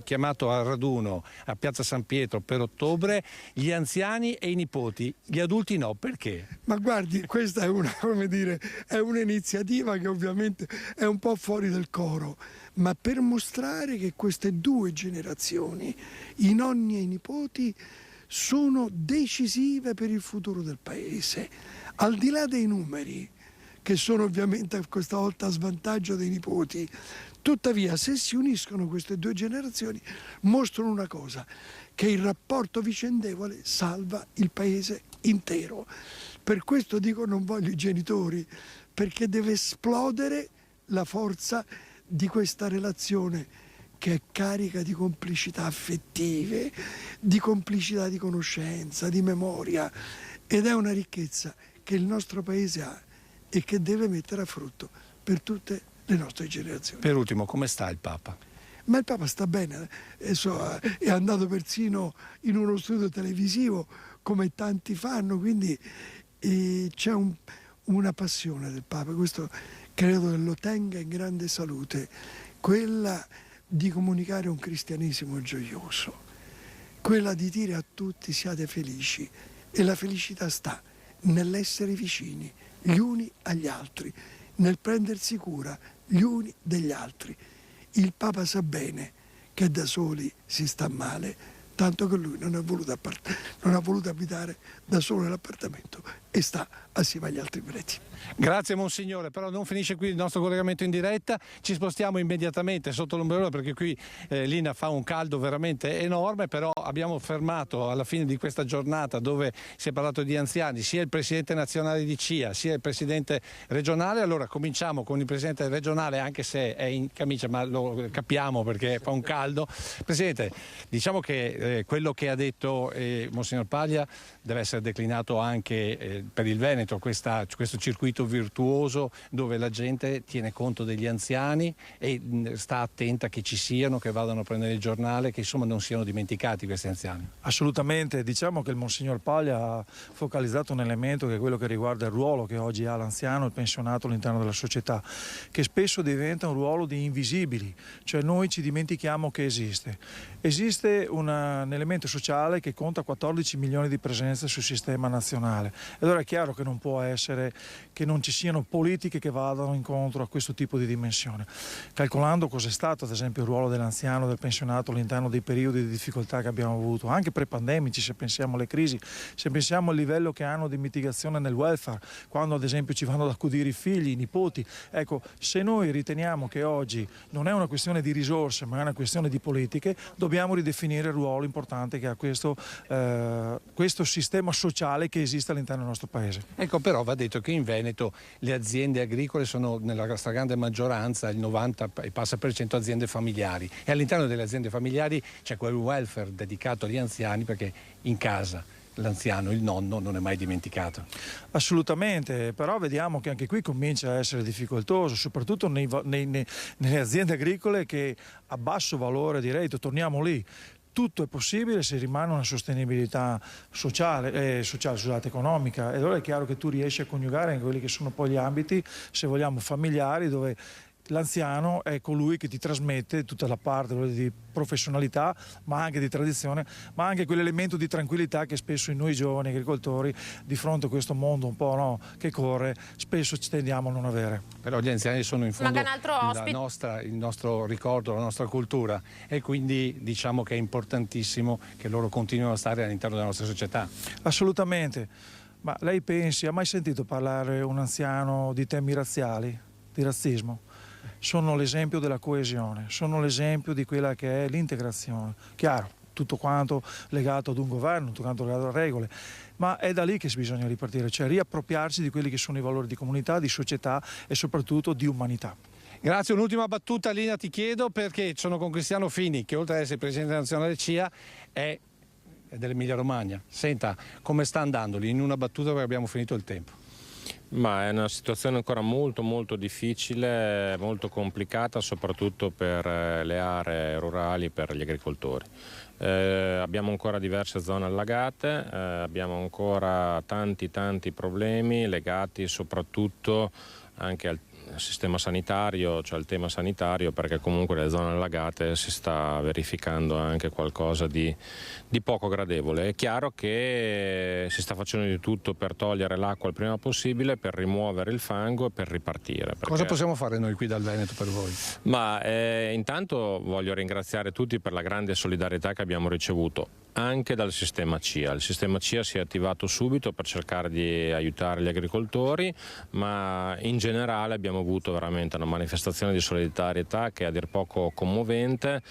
chiamato a raduno a Piazza San Pietro per ottobre gli anziani e i nipoti, gli adulti no, perché? Ma guardi, questa è un'iniziativa che ovviamente è un po' fuori del coro, ma per mostrare che queste due generazioni, i nonni e i nipoti, sono decisive per il futuro del Paese. Al di là dei numeri, che sono ovviamente questa volta a svantaggio dei nipoti, tuttavia se si uniscono queste due generazioni mostrano una cosa, che il rapporto vicendevole salva il Paese intero. Per questo dico non voglio i genitori, perché deve esplodere la forza di questa relazione che è carica di complicità affettive, di complicità di conoscenza, di memoria, ed è una ricchezza che il nostro Paese ha e che deve mettere a frutto per tutte le nostre generazioni. Per ultimo, come sta il Papa? Ma il Papa sta bene, è andato persino in uno studio televisivo come tanti fanno, quindi c'è una passione del Papa, questo credo che lo tenga in grande salute, quella di comunicare un cristianesimo gioioso, quella di dire a tutti siate felici, e la felicità sta nell'essere vicini gli uni agli altri, nel prendersi cura gli uni degli altri. Il Papa sa bene che da soli si sta male, tanto che lui non ha voluto abitare da solo nell'appartamento e sta assieme agli altri preti. Grazie Monsignore, però non finisce qui il nostro collegamento in diretta, ci spostiamo immediatamente sotto l'ombrello perché qui Lina fa un caldo veramente enorme, però abbiamo fermato alla fine di questa giornata dove si è parlato di anziani, sia il Presidente nazionale di CIA, sia il Presidente regionale. Allora cominciamo con il Presidente regionale, anche se è in camicia, ma lo capiamo perché fa un caldo. Presidente, diciamo che quello che ha detto Monsignor Paglia deve essere declinato anche per il Veneto, questo circuito virtuoso dove la gente tiene conto degli anziani e sta attenta che ci siano, che vadano a prendere il giornale, che insomma non siano dimenticati questi anziani. Assolutamente, diciamo che il Monsignor Paglia ha focalizzato un elemento che è quello che riguarda il ruolo che oggi ha l'anziano, il pensionato all'interno della società, che spesso diventa un ruolo di invisibili, cioè noi ci dimentichiamo che esiste. Esiste un elemento sociale che conta 14 milioni di presenze sul sistema nazionale. E allora è chiaro che non può essere che non ci siano politiche che vadano incontro a questo tipo di dimensione. Calcolando cos'è stato ad esempio il ruolo dell'anziano, del pensionato all'interno dei periodi di difficoltà che abbiamo avuto, anche pre-pandemici, se pensiamo alle crisi, se pensiamo al livello che hanno di mitigazione nel welfare, quando ad esempio ci vanno ad accudire i figli, i nipoti. Ecco, se noi riteniamo che oggi non è una questione di risorse ma è una questione di politiche, dobbiamo ridefinire il ruolo importante che ha questo sistema sociale che esiste all'interno del nostro paese. Ecco, però va detto che in Veneto le aziende agricole sono nella stragrande maggioranza, il 90% aziende familiari, e all'interno delle aziende familiari c'è quel welfare dedicato agli anziani perché in casa l'anziano, il nonno, non è mai dimenticato. Assolutamente, però vediamo che anche qui comincia a essere difficoltoso, soprattutto nelle aziende agricole che a basso valore di reddito, torniamo lì. Tutto è possibile se rimane una sostenibilità economica, e allora è chiaro che tu riesci a coniugare anche quelli che sono poi gli ambiti, se vogliamo, familiari, dove l'anziano è colui che ti trasmette tutta la parte di professionalità, ma anche di tradizione, ma anche quell'elemento di tranquillità che spesso in noi giovani agricoltori, di fronte a questo mondo un po' che corre, spesso ci tendiamo a non avere. Però gli anziani sono in fondo il nostro ricordo, la nostra cultura, e quindi diciamo che è importantissimo che loro continuino a stare all'interno della nostra società. Assolutamente. Ma lei pensi, ha mai sentito parlare un anziano di temi razziali, di razzismo? Sono l'esempio della coesione, sono l'esempio di quella che è l'integrazione. Chiaro, tutto quanto legato ad un governo, tutto quanto legato a regole, ma è da lì che bisogna ripartire, cioè riappropriarsi di quelli che sono i valori di comunità, di società e soprattutto di umanità. Grazie, un'ultima battuta Lina ti chiedo, perché sono con Cristiano Fini che oltre ad essere presidente nazionale CIA è dell'Emilia Romagna. Senta, come sta andando lì? In una battuta perché abbiamo finito il tempo. Ma è una situazione ancora molto difficile, molto complicata, soprattutto per le aree rurali, per gli agricoltori. Abbiamo ancora diverse zone allagate, abbiamo ancora tanti problemi legati soprattutto anche al sistema sanitario, cioè al tema sanitario, perché comunque nelle zone allagate si sta verificando anche qualcosa di poco gradevole. È chiaro che si sta facendo di tutto per togliere l'acqua il prima possibile, per rimuovere il fango e per ripartire. Cosa possiamo fare noi qui dal Veneto per voi? Ma intanto voglio ringraziare tutti per la grande solidarietà che abbiamo ricevuto anche dal sistema CIA. Il sistema CIA si è attivato subito per cercare di aiutare gli agricoltori, ma in generale abbiamo avuto veramente una manifestazione di solidarietà che è a dir poco commovente.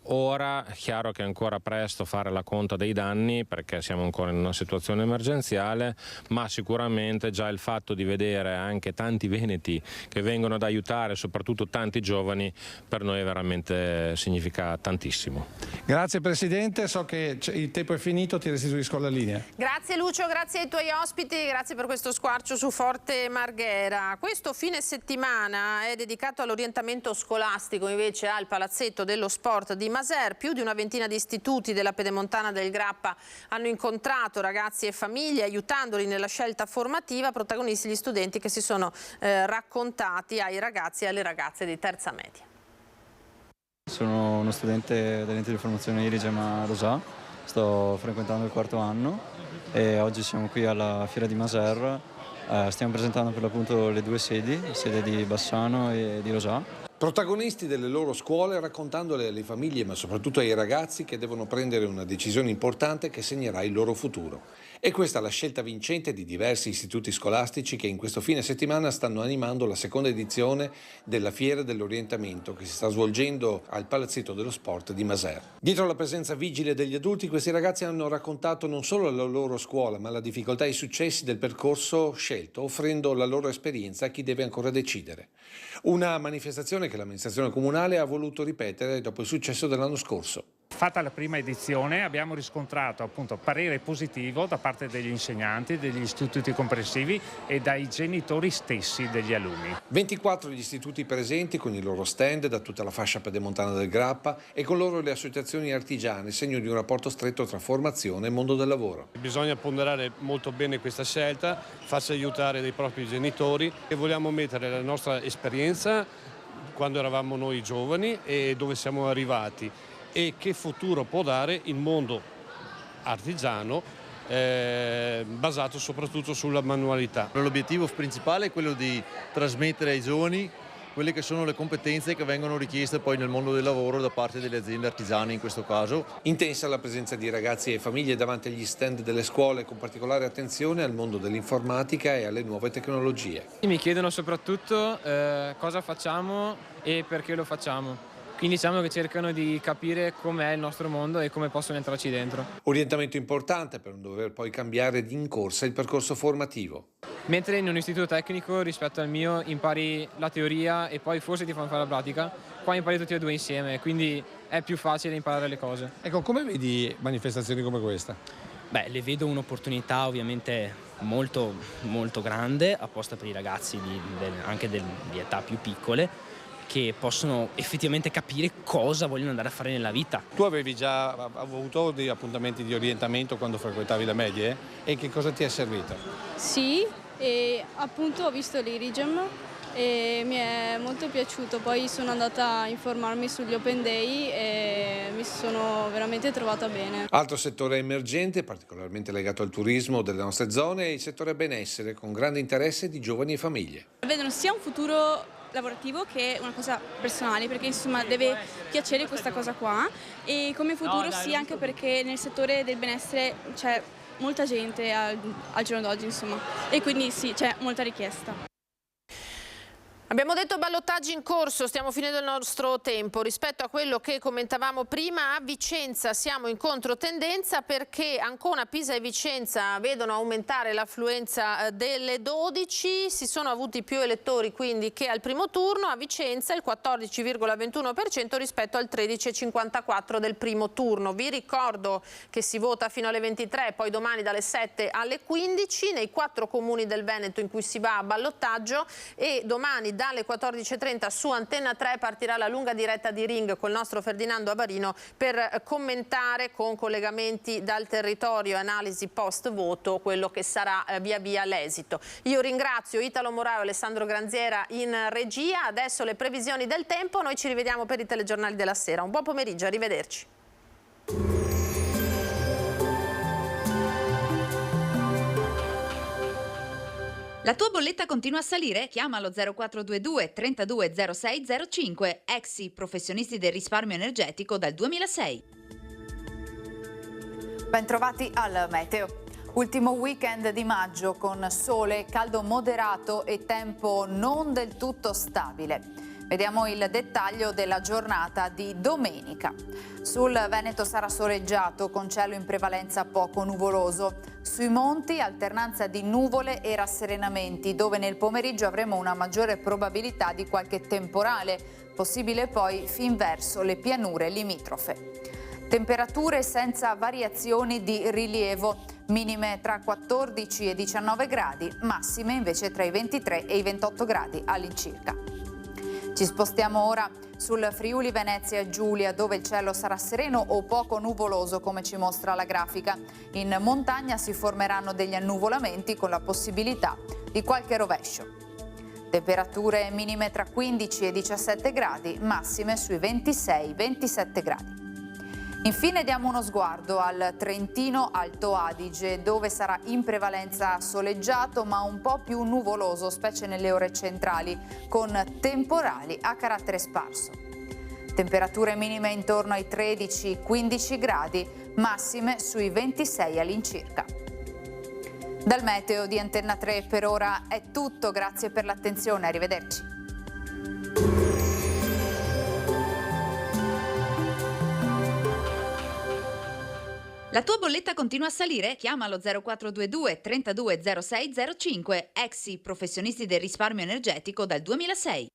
Ora è chiaro che è ancora presto fare la conta dei danni perché siamo ancora in una situazione emergenziale, ma sicuramente già il fatto di vedere anche tanti veneti che vengono ad aiutare, soprattutto tanti giovani, per noi veramente significa tantissimo. Grazie Presidente, so che il tempo è finito, ti restituisco la linea. Grazie Lucio, grazie ai tuoi ospiti, grazie per questo squarcio su Forte Marghera. Questo fine settimana è dedicato all'orientamento scolastico invece al Palazzetto dello Sport di Maser. Più di una ventina di istituti della Pedemontana del Grappa hanno incontrato ragazzi e famiglie aiutandoli nella scelta formativa, protagonisti gli studenti che si sono raccontati ai ragazzi e alle ragazze di terza media. Sono uno studente dell'ente di formazione Irigem a Rosà, sto frequentando il 4º anno e oggi siamo qui alla Fiera di Maser, stiamo presentando per l'appunto le 2 sedi, sede di Bassano e di Rosà. Protagonisti delle loro scuole raccontandole alle famiglie ma soprattutto ai ragazzi che devono prendere una decisione importante che segnerà il loro futuro. E questa è la scelta vincente di diversi istituti scolastici che in questo fine settimana stanno animando la seconda edizione della Fiera dell'Orientamento che si sta svolgendo al Palazzetto dello Sport di Maser. Dietro la presenza vigile degli adulti, questi ragazzi hanno raccontato non solo la loro scuola ma la difficoltà e i successi del percorso scelto, offrendo la loro esperienza a chi deve ancora decidere. Una manifestazione che l'amministrazione comunale ha voluto ripetere dopo il successo dell'anno scorso. Fatta la prima edizione abbiamo riscontrato appunto parere positivo da parte degli insegnanti, degli istituti comprensivi e dai genitori stessi degli alunni. 24 gli istituti presenti con i loro stand da tutta la fascia pedemontana del Grappa e con loro le associazioni artigiane, segno di un rapporto stretto tra formazione e mondo del lavoro. Bisogna ponderare molto bene questa scelta, farsi aiutare dai propri genitori e vogliamo mettere la nostra esperienza quando eravamo noi giovani e dove siamo arrivati e che futuro può dare il mondo artigiano basato soprattutto sulla manualità. L'obiettivo principale è quello di trasmettere ai giovani quelle che sono le competenze che vengono richieste poi nel mondo del lavoro da parte delle aziende artigiane in questo caso. Intensa la presenza di ragazzi e famiglie davanti agli stand delle scuole con particolare attenzione al mondo dell'informatica e alle nuove tecnologie. Mi chiedono soprattutto cosa facciamo e perché lo facciamo. Quindi diciamo che cercano di capire com'è il nostro mondo e come possono entrarci dentro. Orientamento importante per non dover poi cambiare in corsa il percorso formativo. Mentre in un istituto tecnico rispetto al mio impari la teoria e poi forse ti fanno fare la pratica, qua impari tutti e due insieme, quindi è più facile imparare le cose. Ecco, come vedi manifestazioni come questa? Beh, le vedo un'opportunità ovviamente molto grande, apposta per i ragazzi anche di età più piccole, che possono effettivamente capire cosa vogliono andare a fare nella vita. Tu avevi già avuto degli appuntamenti di orientamento quando frequentavi le medie e che cosa ti è servito? Sì, e appunto ho visto l'Irigem e mi è molto piaciuto, poi sono andata a informarmi sugli Open Day e mi sono veramente trovata bene. Altro settore emergente, particolarmente legato al turismo delle nostre zone, è il settore benessere, con grande interesse di giovani e famiglie. Vedono sia un futuro lavorativo che una cosa personale, perché insomma deve piacere questa cosa qua, e come futuro sì, anche perché nel settore del benessere c'è molta gente al giorno d'oggi, insomma, e quindi sì, c'è molta richiesta. Abbiamo detto ballottaggi in corso, stiamo finendo il nostro tempo. Rispetto a quello che commentavamo prima, a Vicenza siamo in controtendenza perché Ancona, Pisa e Vicenza vedono aumentare l'affluenza delle 12, si sono avuti più elettori quindi che al primo turno, a Vicenza il 14,21% rispetto al 13,54% del primo turno. Vi ricordo che si vota fino alle 23, poi domani dalle 7 alle 15 nei 4 comuni del Veneto in cui si va a ballottaggio, e domani dalle 14.30 su Antenna 3 partirà la lunga diretta di Ring col nostro Ferdinando Avarino per commentare con collegamenti dal territorio e analisi post voto quello che sarà via via l'esito. Io ringrazio Italo Morao e Alessandro Granziera in regia. Adesso le previsioni del tempo, noi ci rivediamo per i telegiornali della sera. Un buon pomeriggio, arrivederci. La tua bolletta continua a salire? Chiama allo 0422 32 06 05. Exi, professionisti del risparmio energetico dal 2006. Bentrovati al meteo. Ultimo weekend di maggio con sole, caldo moderato e tempo non del tutto stabile. Vediamo il dettaglio della giornata di domenica. Sul Veneto sarà soleggiato con cielo in prevalenza poco nuvoloso. Sui monti alternanza di nuvole e rasserenamenti, dove nel pomeriggio avremo una maggiore probabilità di qualche temporale, possibile poi fin verso le pianure limitrofe. Temperature senza variazioni di rilievo, minime tra 14 e 19 gradi, massime invece tra i 23 e i 28 gradi all'incirca. Ci spostiamo ora sul Friuli Venezia Giulia, dove il cielo sarà sereno o poco nuvoloso, come ci mostra la grafica. In montagna si formeranno degli annuvolamenti con la possibilità di qualche rovescio. Temperature minime tra 15 e 17 gradi, massime sui 26-27 gradi. Infine diamo uno sguardo al Trentino Alto Adige, dove sarà in prevalenza soleggiato ma un po' più nuvoloso, specie nelle ore centrali, con temporali a carattere sparso. Temperature minime intorno ai 13-15 gradi, massime sui 26 all'incirca. Dal meteo di Antenna 3 per ora è tutto, grazie per l'attenzione, arrivederci. La tua bolletta continua a salire? Chiama allo 0422 32 06 05. Exi, professionisti del risparmio energetico dal 2006.